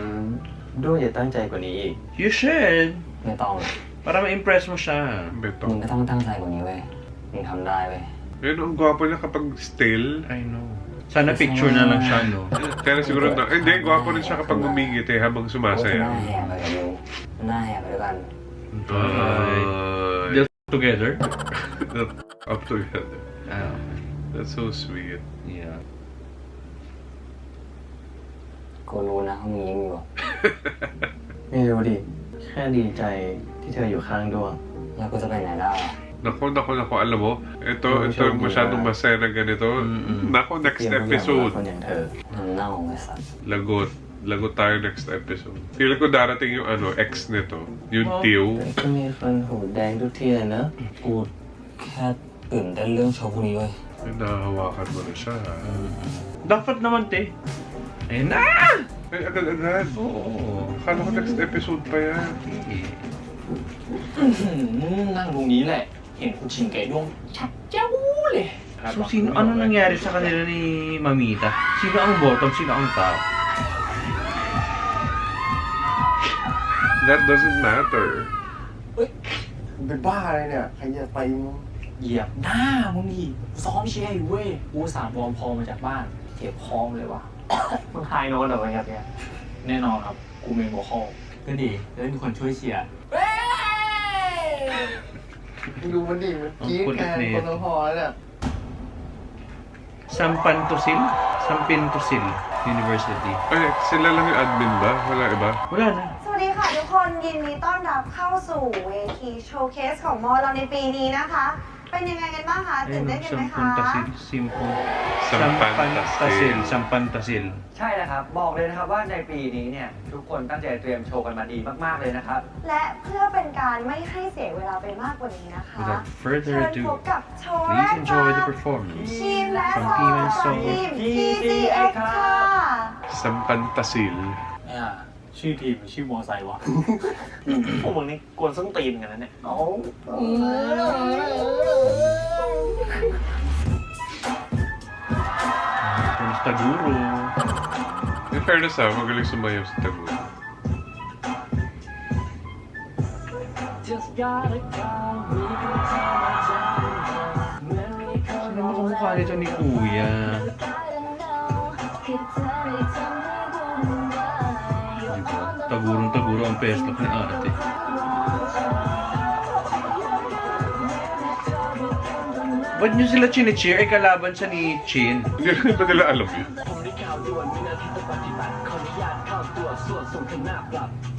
ด้วงอย่าตั้งใจกว่านี้อีก
You should.
ไม่ต้อง
Para ma-impress mo siya.
Beto.
มึงไม่ต้องตั้งใจกว่านี้เว้ย มึงทำได้เว้ย
Ayun, ang gwapo niya kapag still.
I know. Sana picture na lang siya, no?
Kaya siguro na, hindi, gwapo rin siya kapag umingit eh, habang
โอ้จะหน้า
sumasayaw.
แหกไปกับมึงหน้าแหกไปด้วยกัน
Bye. They'll together?
Up together.
Ah,
That's so sweet.
yeah.
กูรู้นะว่ามึงยิ้มอยู่
ไม่รู้ดิ แค่ดีใจที่เธออยู่ข้างด้วง
แล้วกูจะไปไหนได้อะ
Naku, alam mo, ito yung masyadong masaya na ganito. Naku, next
เตรียมทุกอย่าง
episode.
ไว้คนอย่างเธอ
น้ำเน่าไอ้สัส
Lagot tayo next episode. Feeling ko darating yung ex nito. Yung Tio.
แต่ก็มีคนหูแดงทุกทีเลยนะ
กูแค่ตื่นเต้นเรื่องโชว์พวกนี้เว้ย
Ay, nahahawakan mo na siya.
Dapat naman, te. Ayun na!
Ay, agad-agad.
Oo.
Akala ko next episode pa yan.
นั่งตรงนี้แหละ เห็นคุณชิงไก่ด้วงชัดเจ้าเลย
So, ano nangyari sa kanila ni Mamita? Sino ang bottom, sino ang top?
That doesn't matter.
เป็นบ้าอะไรเนี่ย ใครจะไป
เหยียบหน้ามึงอีกซ้อมเชียร์อยู่เว้ย กูสามวอร์มพอมาจากบ้านเจ็บคอมเลยว่ะ มึงไฮโน้ตเหรอวะเนี่ยแน่นอนครับ กูเมนโวคอลก็ดีแล้วมีคนช่วยเชียร์
ดูมันดิมันกรี๊ดแทนคนละพอแล้วเนี่ย
Sampantusil? Sampintusil University.
Ay, sila lang yung admin ba? Wala iba?
Wala na.
สวัสดีค่ะทุกคนยินดีต้อนรับเข้าสู่เวทีโชว์เคสของมอเราในปีนี้นะคะ เป็นยังไงกันบ้างคะตื่นเต้นกันไหมคะ
Sampantasil.
ใช่นะครับ บอกเลยนะครับว่าในปีนี้เนี่ย ทุกคนตั้งใจเตรียมโชว์กันมาดีมากๆเลยนะครับ
และเพื่อเป็นการไม่ให้เสียเวลาไปมากกว่านี้นะคะ
Without further
เชิญพบ
ado,
กับโชว์แร
please
ก
enjoy the
จาก
performance
ทีมและ
from
ซอ
Team and
จาก
Soul.
ทีม TCX ค่ะ
Sampantasil.
เนี่ยชื่อทีมหรือชื่อมอไซค์วะ พวกมึงนี่กวนส้นตีนกันนะเนี่ย
From Taguro.
In fairness magaling sumayaw si Taguro.
Sino ba kamukha nito ni Kuya? Diba? Tagurong-taguro ang peslok ni ate. Ba't nyo sila chine-cheer? Ay kalaban siya ni Chin.
Hindi rin ba nila alam yun?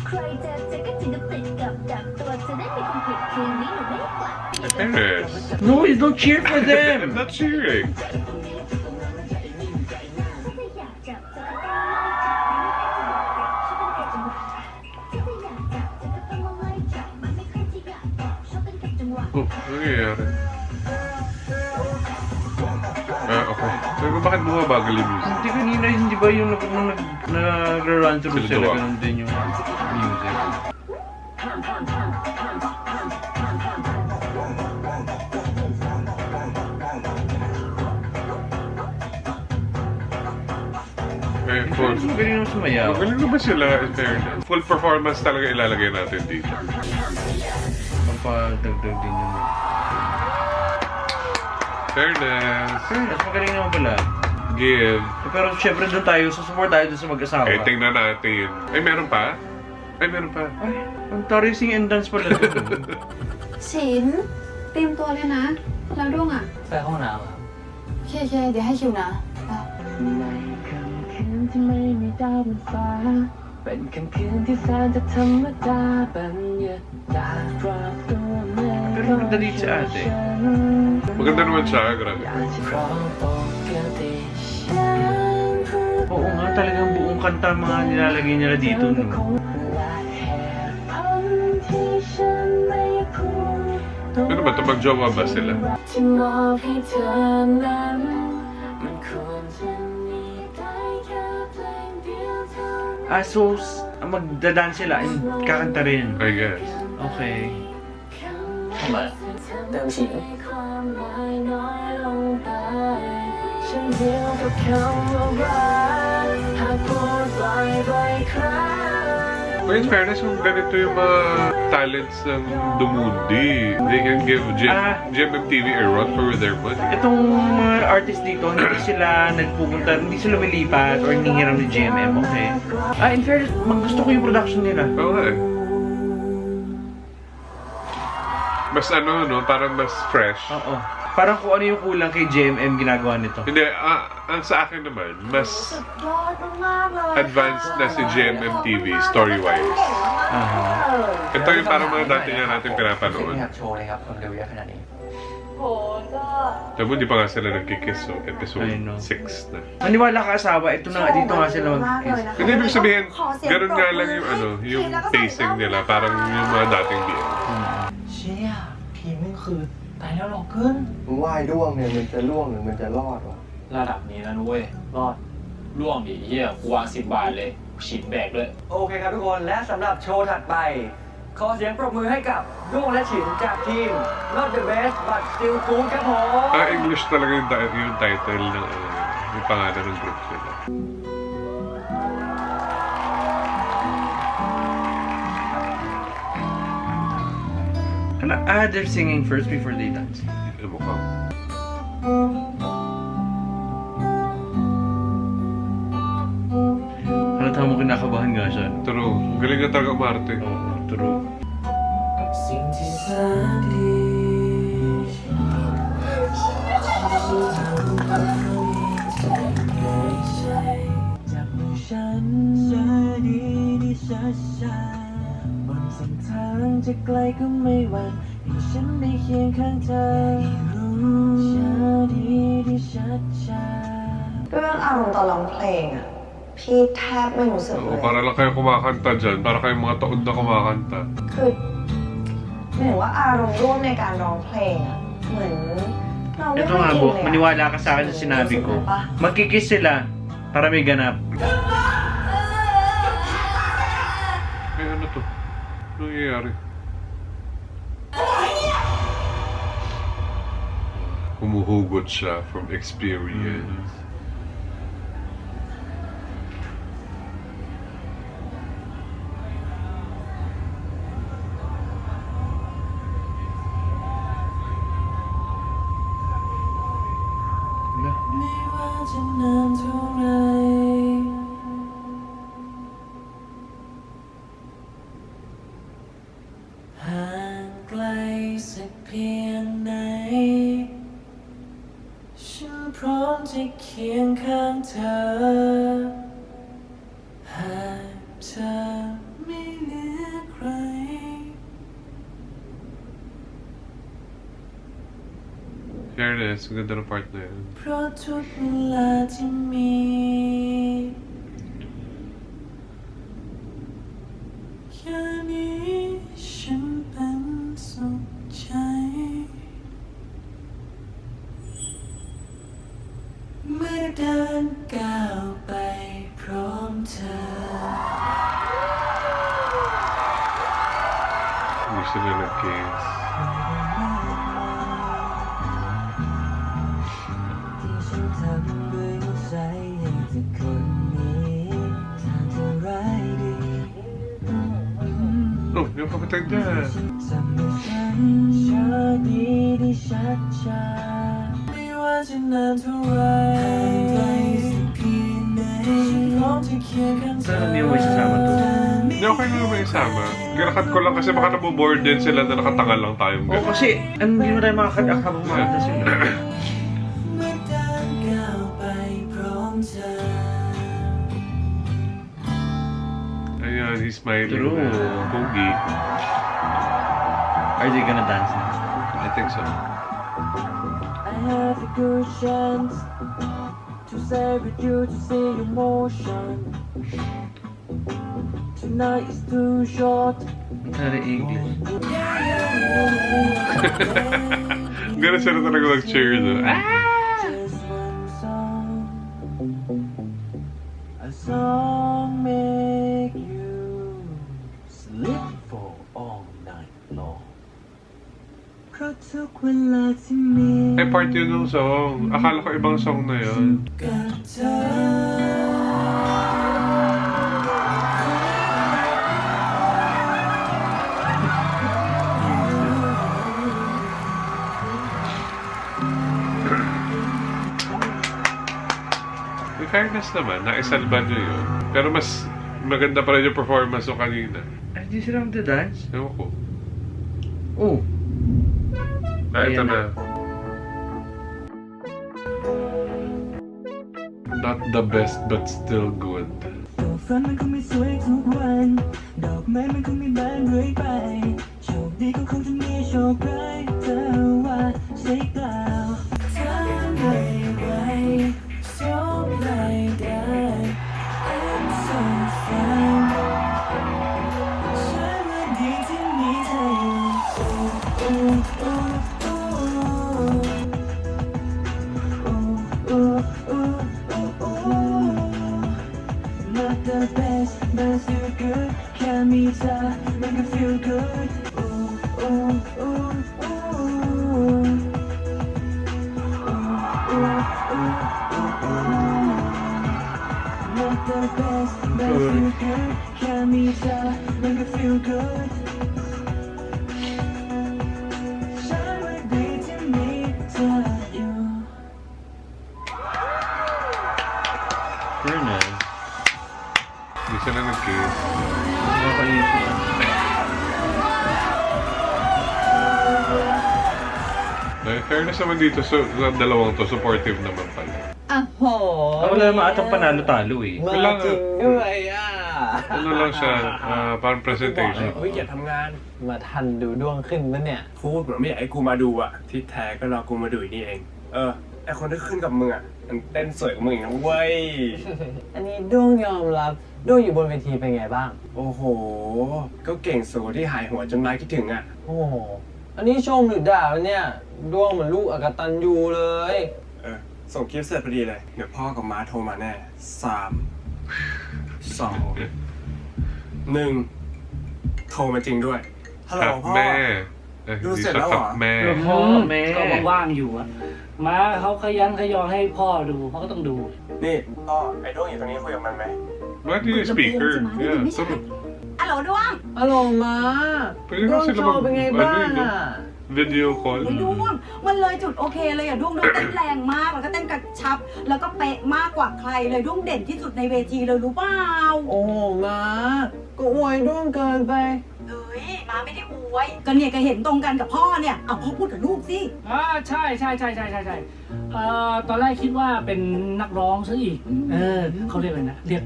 ใครเจอเจอก็ถึงกับติดกับดักตัวจะได้ไม่คอมพลีทคืนนี้หนูไม่ได้กลับ
Yes.
No, you don't cheer for
I'm
them!
not cheering.
ถ้าอยากจับจะต้องไล่จับช่วยเป็นจังหวะถ้าอยากจับจะต้องไล่จับมันไม่ใครที่อยากจับชอบเป็นกับจังหวะ
Oh, nangyayari? Okay. Sabi ko, bakit bumabagal yung music?
Hindi kanina, hindi ba yung nag-run through
Sila
sila,
dalawa.
ganun din yung music.
Eh, full.
Magaling naman sumayaw.
Magaling na ba sila, in fairness? Full performance talaga ilalagay natin dito.
Pampadagdag din yung...
Fairness.
Fairness, magaling naman pala.
Give.
Pero syempre doon tayo, susupport tayo doon sa mag-asawa.
Eh, tingnan natin. Ay, meron pa? Ay, meron pa.
Ay, ang tari sing and dance pala doon.
ฉินเตรียมตัวเลยนะ แล้วด้วงอ่ะ
ไปห้องน้ำครับ
เคเคเดี๋ยวให้คิวนะ
เป็นค่ำคืนที่แสนจะธรรมดาบรรยากาศรอบตัวเมื่อ
Pero maganda si ate.
Maganda naman siya, grabe.
อยากจะขอปกติฉันพูด
Oo nga, talagang buong kanta mga nilalagay nila dito, no?
และเหตุผลที่ฉันไม่พูด
Ano ba ito? Mag-jowa ba sila?
ที่มอบให้เธอนั้นมันควรจะมีได้แค่เพลงเดียวเท่านั้น
Ah, so, magdadance sila and kakanta rin.
I guess.
Okay.
ทำไม
เติมฉิน
ความหมายน้อยลงไปฉันเดียวกับคำว่ารักหากพูดบ่อยๆครั้ง
But in fairness, kung ganito yung mga talents ng Dumundi, they can give GMMTV a run for their money.
Itong mga artist dito, hindi sila nagpupunta, hindi sila lumilipat or hinihiram ni GMM, okay? Ah, in fairness, gusto ko yung production nila.
Oo nga eh. Mas ano, no? Parang mas fresh.
Oo. Parang kung ano yung kulang kay JMM ginagawa nito.
Hindi, ang sa akin naman, mas
สุดยอดมากๆเลย
advanced na si JMM TV story-wise.
อ่าฮะ
Ito yung parang mga dati niya natin
นี่
pinapanood.
ครับโชว์เลยครับคนดูเยอะขนาดนี้
โหก็
Diba, di pa nga sila nagkikiss, so episode
I know.
6 na.
Maniwala ka asawa, ito na, dito nga sila mag-kiss.
Hindi, ibig sabihin, ganun nga lang yung ano, yung pacing nila, parang yung mga dating BL.
เชี่ยผีมึงคือตายแล้วหรอกขึ้น
มึงว่ายด้วงเนี่ยมันจะล่วงหรือมันจะรอดวะ
ระดับนี้แล้วนุ้ยรอดล่วงดิเฮียกูวาง10 บาทเลยฉีดแบกด้วย
โอเคครับทุกคน และสำหรับโชว์ถัดไป ขอเสียงปรบมือให้กับด้วงและฉินจากทีม Not the best but still good ครับผม
English talaga yung title ng yung pangalan ng group nila.
They're singing first before they dance.
Mukhang.
Halata mo kinakabahan nga siya.
True. Galing na talaga umarte.
Oo, true.
สิ่งที่แสนดีจับมือฉันเจอดีที่ช้าๆบนเส้นทางจะไกลก็ไม่หวั่นให้ฉันได้เคียงข้างเธอให้รู้ช้าดีที่ช้าๆ
เรื่องอารมณ์ตอนร้องเพลงอ่ะ พี่แทบไม่รู้สึกเล
Oo,
ย
para lang kayo kumakanta dyan. Para kayong mga taon na kumakanta.
คือหมายถึงว่าอารมณ์ร่วมในการร้องเพลงอ่ะ เหมือนเราไม่
Ito
ค่อย
nga,
อิน
Bo,
เลย
maniwala ka sa akin sa sinabi ko. Magkikiss sila para may ganap.
Eh, ano to? Ano nangyayari? Humuhugot siya from experience.
ไม่ว่าจะนานเท่าไรห่างไกลสักเพียงไหนฉันพร้อมจะเคียงข้างเธอหากเธอไม่เหลือใคร
Fairness, ang ganda ng part na yun.
เพราะทุกเวลาที่มี แค่นี้ฉันเป็นสุขใจ เมื่อเดินก้าวไปพร้อมเธอ
Hindi sila nag-kiss.
ที่ฉันทำด้วยหัวใจให้เธอคนนี้ทางเธอร้ายดี
Oh, yung kapatid niya.
ทำให้ฉันช้าดีที่ชัดชาไม่ว่าจะนานเท่าไรไกลสักเพียงไหนฉันพร้อมจะเคียงข้างเธอ
Sana hindi mo isasama to.
Hindi, okay na naman isama. Ginakat ko lang kasi baka naboboard din sila na nakatangal lang tayong
Oo,
gano'n.
kasi hindi mo tayo makakagak habang makakanta sila.
เมื่อเดินก้าวไปพร้อมเธอ
Ayan, he's smiling
True.
na. Pogi.
Are they gonna dance now?
I think so.
I have a good chance to stay with you to see your motion. Tonight is too short.
Very English.
Ganun sila talaga mag-cheer doon.
Just one song. A song make you sleep for all night long. เพราะทุกเวลาที่มี
Ay, part yun ng song. Akala ko ibang song na yun.
กับเธอ
In fairness naman, naisalba nyo yun. Pero mas maganda pa rin yung performance ko kanina.
Ay, hindi sila magda-dance?
Ewan ko.
Oh.
ito na. Not the best but still good.
ฟ้ามันคงไม่สวยทุกวันดอกไม้มันคงไม่บานเรื่อยไปโชคดีก็คงจะมีโชคร้ายเธอว่าใช่เปล่าทำไม่ไหวสมไม่ได้ I'm so fine ฉันว่าดีที่มีเธออยู่Not the best, but still good. Can me tell, make it feel good. Ooh, ooh, ooh, ooh. Not the best, but still good. Can me tell, make it feel good. Shine with me to me, tell you.
Very nice.
Hindi sila nag-kiss. In fairness naman dito, sa dalawang to, supportive naman pala.
โห
Wala naman atang panalo-talo eh.
มาจริงด้วยอ่ะ
Ano lang siya, parang presentation.
เฮ้ยอย่าทำงาน
มาทันดูดวงขึ้นปะเนี่ย
พูดเหมือนไม่อยากให้กูมาดูอ่ะ ที่แท้ก็รอกูมาดูนี่เอง ไอคนที่ขึ้นกับมึงอ่ะ มันเต้นสวยกว่ามึงอีกนะเว้ย
อันนี้ดวงยอมรับดวงอยู่บนเวทีเป็นไงบ้าง
โอ้โห ก็เก่งสูที่หายหัวจนนายคิดถึงอ่ะ
โอ้โห อันนี้ชมหรือด่าวะเนี่ย ดวงเหมือนลูกอกตันยูเลย
ส่งคลิปเสร็จพอดีเลย เดี๋ยวพ่อกับม้าโทรมาแน่ 3 2 1 โทรมาจริงด้วย ฮัลโหล
ครับ
พ่อ
แม่
ดูเสร็จแล้วเหรอ
แม่
พ่อแม่
ก็ว่างๆอยู่อะมาเขาขยันขยอให้พ่อดูเขาก็ต้องดู
นี่พ่อไอ้ด้วงอยู่ตรงนี้คุยกับมันไหม
What is the speaker? Yeah, some,
ฮัลโหลดวง
ฮัลโหลมา
Pwede
ด
ba
วง
sila
โชว์เป็นไงบ้าง
ano yun, no?
อ่ะ
Video call.
ดวงมันเลยจุดโอเคเลยอะดวงเต้นแรงมากแล้วก็เต้นกระชับ แล้วก็เป๊ะมากกว่าใครเลยดวงเด่นที่สุดในเวทีเลยรู้เปล่า
โอ้โหมาก็อวยดวงเกินไป
เอ้ยมาไม่ได้อวยก็เนี่ยก็เห็นตรงกันกับพ่อเนี่ยเอาพ่อพูดกับลูกสิ
ใช่ตอนแรกคิดว่าเป็นนักร้องซะอีก เขาเรียกอะไรนะ เรียก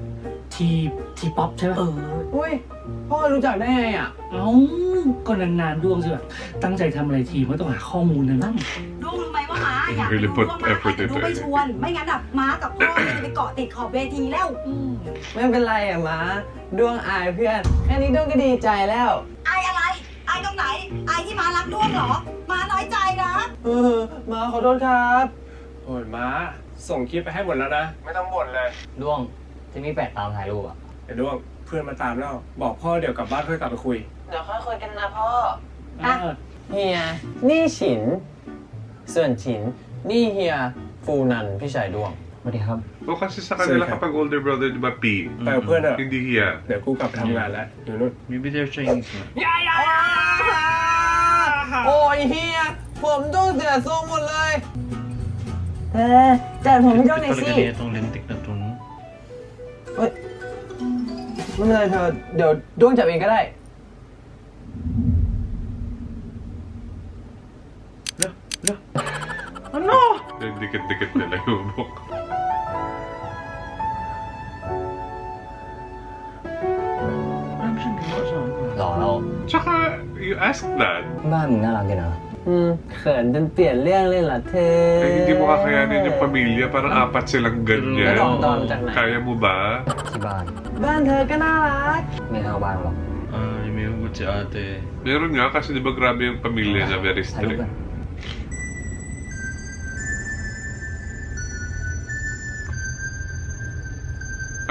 ทีป๊อปใช่ไหม
อุ้ย พ่อรู้จักได้ไงอ่ะ
เอ้าก็นานๆดวงสิแบบตั้งใจทำอะไรทีมันต้องหาข้อมูลนะนั่น
ดวงรู้ไหมว่าม้าอยาก
Really
รู้
put
ว่าม้า
effort
จะดู
into
ไม่
it.
ชวน ไม่งั้นแบบม้ากับพ่อเนี่ยจะไปเกาะติดขอบเวทีแล้ว
ไม่เป็นไรอ่ะมาดวงอายเพื่อน แค่นี้ดวงก็ดีใจแล้ว
อายอะไรอายตรงไหนอายที่ม้ารักดวงเหรอม้าน้อยใจนะ
มาขอโทษครับ
โอ้ยม้า ส่งคลิปไปให้หมดแล้วนะ ไม่ต้องบ่นเลย
ด้วงจะมีแปะตามถ่ายรูปอ่ะ
ไอ้ด้วงเพื่อนมาตามแล้ว บอกพ่อเดี๋ยวกลับบ้านค่อยกลับไปคุย
เดี๋ยวค่อยคุยกันนะพ่อ
อ่ะ
เฮีย นี่ฉิน ส่วนฉิน นี่เฮีย ฟูนัน พี่ชายดวง
สวัสดีครับ
O kasi sa kanila kapag older brother, di ba P?
แต่เพื่อนอะ
Hindi hiya.
เดี๋ยวกูกลับไปทำงานแล้วอยู่นู่น
Maybe they're Chinese na.
โอ้ยเฮีย ผมต้องเสียทรงหมดเลยจัดผมให้ดวงหน่อย
Talaga
สิ
na itong lintik na to, no?
เฮ้ยไม่เป็นไรเธอ เดี๋ยวดวงจับเองก็ได้
Dikit-dikit nila yung book.
Ano siyang ginawa sa akin?
หล่อแล้ว
Tsaka, you asked that.
บ้านมึงน่ารักดีนะ
เขินจนเปลี่ยนเรื่องเลยเหรอเธอ
Eh, hindi mo kakayanin yung pamilya. Parang apat silang ganyan.
Pero, tawag moจากไหน?
Kaya mo ba?
ที่บ้าน
บ้านเธอก็น่ารัก
ไม่เท่าบ้านหรอก
Ay, may hugot si ate.
Meron nga kasi di ba grabe yung pamilya na very
ถ่ายรูป
strict.
กัน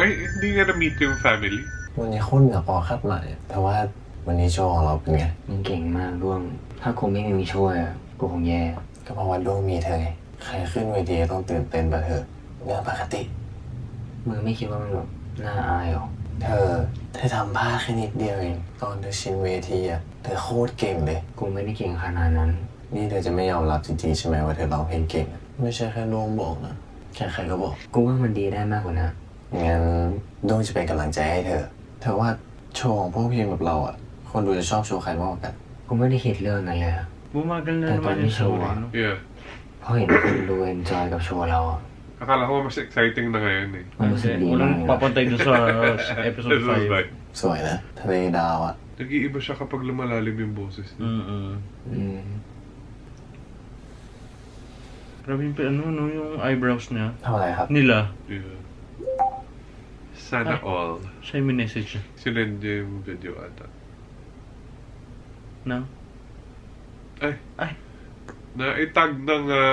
Ay, hindi nga na-meet yung family.
วันนี้คุณกับปอคาดหมายแต่ว่าวันนี้โชว์ของเราเป็นไง
มึงเก่งมากด้วง ถ้ากูไม่มีช่วยอะกูคงแย่
ก็เพราะว่าดวงมีเธอไง ใครขึ้นเวทีต้องตื่นเต้นปะเธอเรื่องปกติ
มึงไม่คิดว่ามันแบบน่าอายหรอ
เธอทำพลาดแค่นิดเดียวเองตอนเธอชินเวทีอะเธอโคตรเก่งเลย
กูไม่ได้เก่งขนาดนั้น
นี่เธอจะไม่ยอมรับจริงๆใช่ไหมว่าเธอร้องเพลงเก่งอะไม่ใช่แค่ดวงบอกนะใครๆก็บอก
กูว่ามันดีได้มากกว่านะ
งั้นดวงจะเป็นกำลังใจให้เธอ เธอว่าโชว์ของพวกพิมพ์แบบเราอะคนดูจะชอบโชว์ใครมากกว่ากัน
กูไม่ได้คิดเรื่องนั้นเลยอะ
Bumagal na
แต่ตอน
naman
ที่
yung
โชว์
story,
อะ
no?
Yeah.
เพราะเห็นคนดูเอนจอยกับโชว์เราอะ
Akala ko mas exciting na ngayon eh.
มันรู้สึกดีมาก
Walang
เลยนะ
papantay doon sa episode
This was
5.
like,
สวยนะ ทะเลดาวอ่ะ
nag-iiba siya kapag lumalalim yung boses niya.
Mm-mm.
อืม
Grabe yung ano, no, yung eyebrows niya.
ทำอะไรครับ
Nila.
Yeah. Sana all.
Siya yung message niya.
Sinend niya yung video ata.
No?
Ay.
Ay.
Naitag na nga.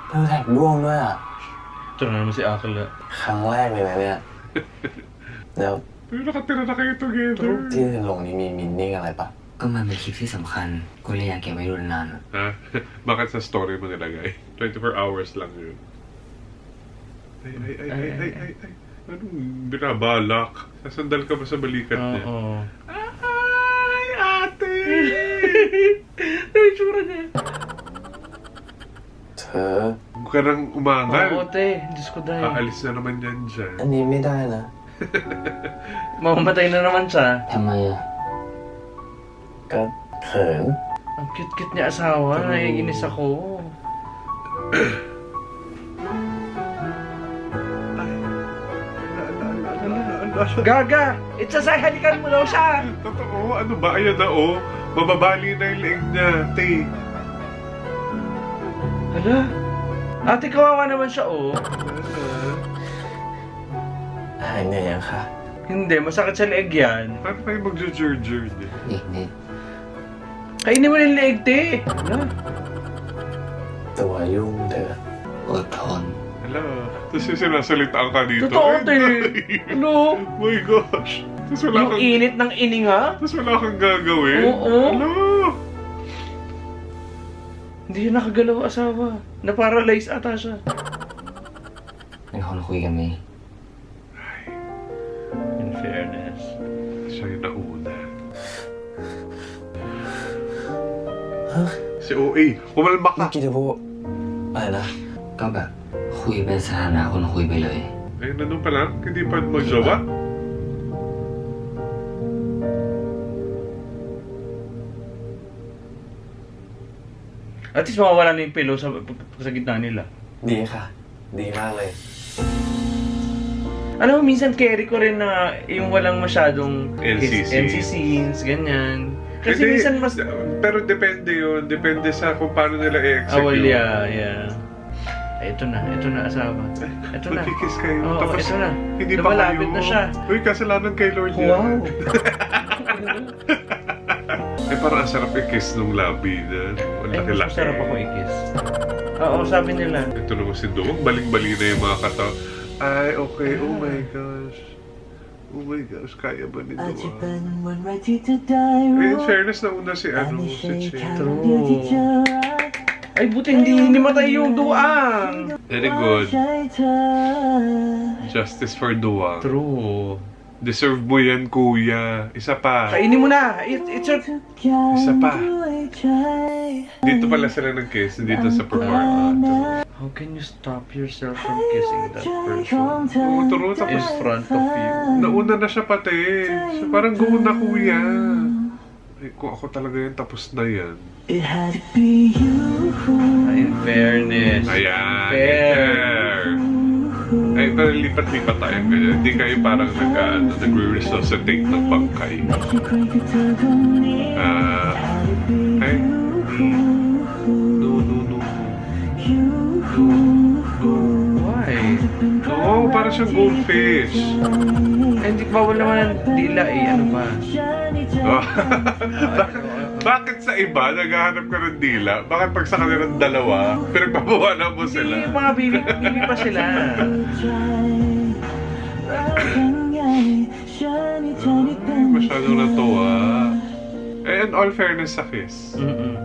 เธอแท็กด้วงด้วยอ่ะ
Ito na naman si Akal.
ครั้งแรกเลยนะเนี่ย แล้ว
Pero nakatira na kayo together.
ที่เธอลงนี้มีมินนิ่งอะไรปะ
ก็มันเป็นคลิปที่สำคัญ กูเลยอยากเก็บไว้ดูนานๆอะ
Ha? Bakit sa story mo nilagay? 24 hours lang yun. Ay. Anong binabalak? Sasandal ka ba sa balikat niya?
Oo.
Ay, ate!
Ano yung tsura niya?
เธอ
Huwag ka nang umangal.
Oo, te. Diyos ko dahil.
Aalis na naman yan dyan.
อันนี้ไม่ได้นะ
Mamamatay na naman siya.
ทำไมอะ
ก็เขิน
Ang cute-cute niya asawa. Naiinis ako. Gaga! Itzasay, halikan mo daw siya!
Totoo, ano ba? Ayan na oh. Mababali na yung leeg niya, te.
Hala? Ate, kawawa naman siya, oh.
หายเหนื่อยยังคะ
Hindi, masakit sa leeg yan.
Paano tayo mag-jur-jur niya?
อีกนิด
Kainin mo na yung leeg, te. Hala?
ตัวยุ่งเธอ
อดทน
Hala. Tapos yung sinasalitaan ka dito.
Totoo,
Ay,
te.
day.
Ano?
My gosh. Tapos wala
Yung
kang...
init ng ininga?
Tapos wala kang gagawin?
Oo.
Hala.
Hindi siya nakagalaw asawa. Na-paralyze ata siya.
เป็นคนคุยกันไหม
In fairness.
Siya yung nauna.
Huh?
Si OA. Pumalmak
เมื่
ka.
อกี้เธอพูดอะไรนะ
ก็แบบคุยเป็นสถานะคนคุยไปเลย
Eh, nandun pa lang? Hindi pa mag-jowa?
At least mawawala na yung pillow sa gitna nila.
ดีค่ะ ดีมากเลย
Alam mo, minsan carry ko rin na yung walang masyadong
NC
NC scenes, ganyan. Kasi
Hindi,
minsan mas...
Pero depende yun. Depende sa kung paano nila i-execute.
Well, yeah. Ay, ito na asawa. Ito na.
Magkikiss kayo.
Oo,
Tapos,
ito na.
hindi pa kayo.
Lumalapit na siya.
Uy, kasalanan kay Lord yan.
Wow.
Eh, parang ang sarap i-kiss nung labi na. Ang
Ay, mas
laki-laki.
masarap ako i-kiss. Oo, sabi nila.
Ito naman si Duwag. Baling-bali na yung mga kataw. Ay, okay. Oh my gosh. Oh my gosh. Kaya ba ni
อาจจะ
Duwag?
เป็นวันแรกที่เธอได้
Eh,
รู้
in fairness, nauna si
แต่ไม่
si
ใช่
Che.
ครั้งเดียวที่เธอรัก
Ay, buti hindi matay yung duang.
Very good.
ใช่เธอ
Justice for Duwag.
True.
Deserve mo yan, kuya. Isa pa.
Kainin mo na. It's your...
ทุกอย่าง
Isa pa.
ด้วยใจ
Dito pala sila nag-kiss. Dito sa performance.
How can you stop yourself from kissing that
ใจข
person
องเธอ
Oo, turo.
in
Tapos,
front of you?
nauna na siya pati. So, parang go na, kuya. Ay, kung ako talaga yan, tapos na yan.
It had to be you.
In fairness.
Ayan.
Fair.
Ay, pero lipat-lipat tayo ganyan. Hindi kayo parang nagre-resuscitate ng bangkay.
ไม่ใช่ใครคือเธอคนนี้
Ay. No.
Why?
Oo, parang siyang goldfish.
Eh, hindi bawal naman ang dila eh. Ano ba?
Oh. Bakit sa iba, naghahanap ka ng dila? Bakit pag sa kanilang dalawa, pinagpapawalan mo
Hindi,
sila?
mga bibi pa sila.
Masyadong natuwa. Eh, in all fairness sa kiss,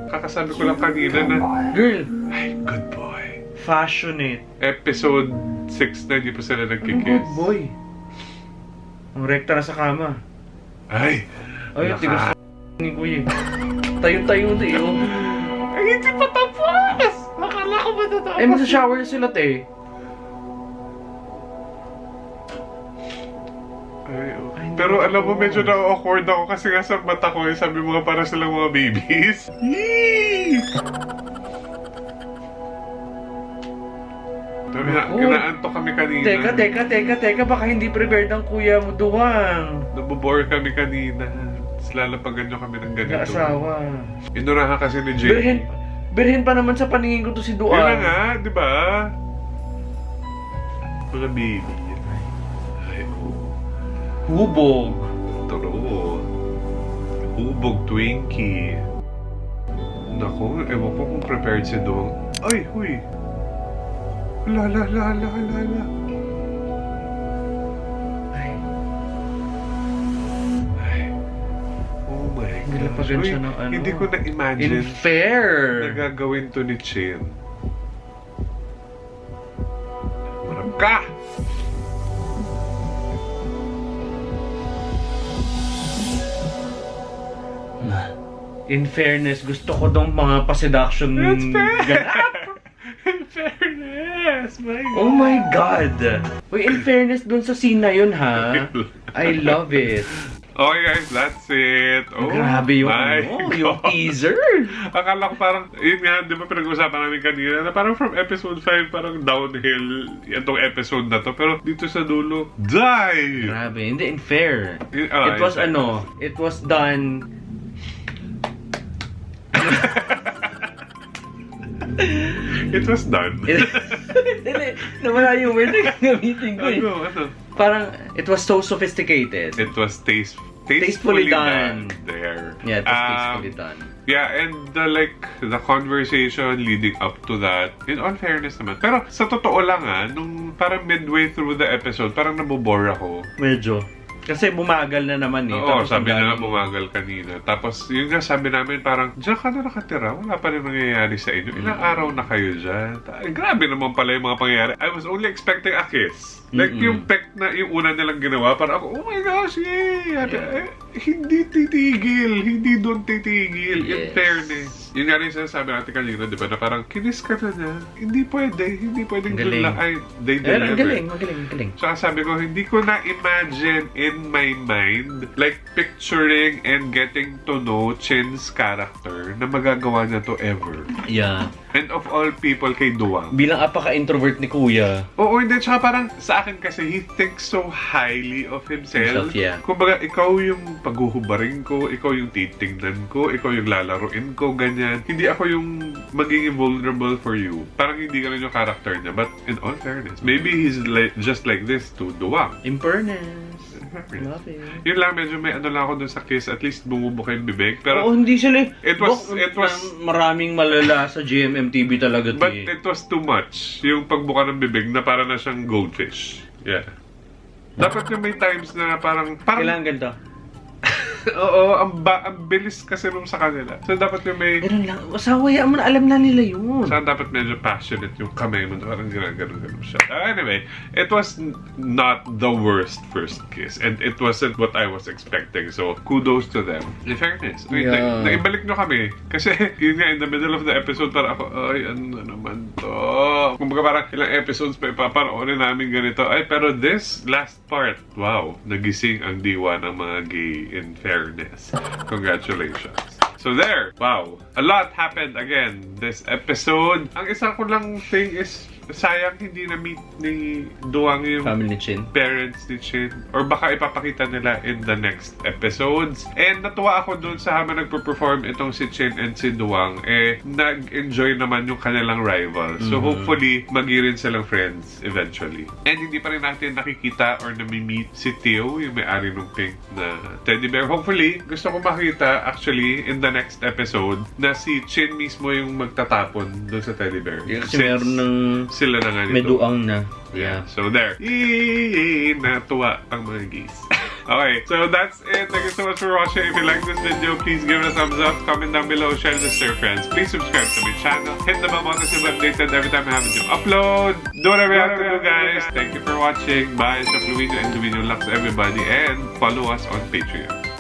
kakasabi ko lang kanina na,
Girl,
ay, good boy.
fashionate.
Episode 6 na, hindi pa sila
Good
nagkikiss.
boy. Ang rekta na sa kama.
Ay,
Ay, tigas sa ni kuya. Tayo-tayo na eh. Oh.
ay, hindi pa tapos! Akala ko ba tatapos?
Eh, magsa-shower sila, te.
Ay, okay.
Ay,
Pero alam mo, medyo na-awkward ako kasi nga sa mata ko, sabi mo nga para silang mga babies. Yee! Kinaanto kami kanina.
Teka, baka hindi prepared ang kuya mo, Duwang.
Nabobore kami kanina. Tapos lalapagan nyo kami ng ganito.
Naasawa.
Inunahan kasi ni Jay.
Birhen pa naman sa paningin ko to si Duwang.
Yun na nga, di ba? Mga baby. Ay,
Hubog.
True. Hubog Twinkie. Naku, ewan ko kung prepared si Dong. Ay, huy. La. Oh my God.
Nilapagan siya ng ano.
Hindi ko na-imagine
Unfair.
na gagawin to ni Chin. Marap ka!
In fairness, gusto ko dong mga pa-seduction ganap.
In fairness, my God.
Oh my God! Uy, in fairness dun sa scene na yun, ha? I love it.
Okay guys, that's it. Oh,
Grabe yung
my
yung
God.
teaser.
Akala ko parang, yun nga, di ba pinag-usapan namin kanina, na parang from episode 5, parang downhill itong episode na to. Pero dito sa dulo, die!
Grabe, hindi in fair.
It
It was done.
It was done.
Nawala yung word na gagamitin ko eh.
Ano?
Parang, it was so sophisticated.
It was
Tastefully done.
There.
Yeah, it was tastefully done.
Yeah, and the conversation leading up to that, in all fairness naman. Pero sa totoo lang nung parang midway through the episode, parang nabobore ako.
Medyo. Kasi bumagal na naman eh.
Oo,
Tapos
sabi na bumagal kanina. Tapos, yun nga sabi namin, parang, diyan ka na nakatira, wala pa rin nangyayari sa inyo. Ilang araw na kayo dyan. Grabe naman pala yung mga pangyayari. I was only expecting a kiss. Like, yung peck na yung una nilang ginawa, parang ako, oh my gosh, yay! Hindi titigil. Hindi doon titigil. In fairness. Yun nga rin sinasabi natin kanina, di ba, na parang, kinis ka na niya. Hindi pwedeng doon lang. Ay, they deliver.
Magaling.
So, sabi ko, hindi ko na-imagine in my mind, like, picturing and getting to know Chin's character na magagawa niya to ever.
Yeah.
And of all people, kay Duwang.
Bilang apaka-introvert ni Kuya.
Oo, hindi. Tsaka parang sa akin kasi, he thinks so highly of himself.
Yeah.
Kumbaga, ikaw yung paghuhubarin ko, ikaw yung titingnan ko, ikaw yung lalaruin ko, ganyan. Hindi ako yung magiging vulnerable for you. Parang hindi ka rin yung character niya. But in all fairness, maybe he's just like this to Duwang.
In fairness. Love it.
Yun lang, medyo may ano lang ako dun sa kiss. At least bumubuka yung bibig. Pero,
hindi sila.
It was
maraming malala sa GMMTV talaga.
But it was too much. Yung pagbuka ng bibig na para na siyang goldfish. Yeah. Dapat yung may times na parang
kailangan ganito.
Oo, ang bilis kasi nung sa kanila. So, dapat yung may...
Ganun lang. Masawaya mo na, alam na nila yun.
So, dapat medyo passionate yung kamay mo. Parang ganun siya. Anyway, it was not the worst first kiss. And it wasn't what I was expecting. So, kudos to them. In fairness. Wait, naibalik nyo kami. Kasi, yun nga, in the middle of the episode, parang ako, ay, ano naman to? Kumbaga parang ilang episodes pa ipapanoorin namin ganito. Ay, pero this last part, wow, nagising ang diwa ng mga gay in fairness. Congratulations. So there, wow. A lot happened again this episode. Ang isa ko lang thing is, sayang hindi na-meet ni Duwang yung
family ni Chin.
Parents ni Chin. Or baka ipapakita nila in the next episodes. And natuwa ako dun sa habang nagpo-perform itong si Chin and si Duwang, nag-enjoy naman yung kanilang rivals. So hopefully, magirin silang friends eventually. And hindi pa rin natin nakikita or nami-meet si Theo, yung may-ari ng pink na teddy bear. Hopefully, gusto ko makita actually in the next episode na si Chin mismo yung magtatapon dun sa teddy bear.
Kasi meron ng
sila na nga nito.
may duang na.
Yeah. So there. Natuwa ang mga gays. Okay, so that's it. Thank you so much for watching. If you like this video, please give it a thumbs up, comment down below, share this to your friends. Please subscribe to my channel. Hit the bell button to be updated every time I have a new upload. Do whatever you have to do, guys. Thank you for watching. Bye. Shop Luino and Luino Lux, everybody. And follow us on Patreon.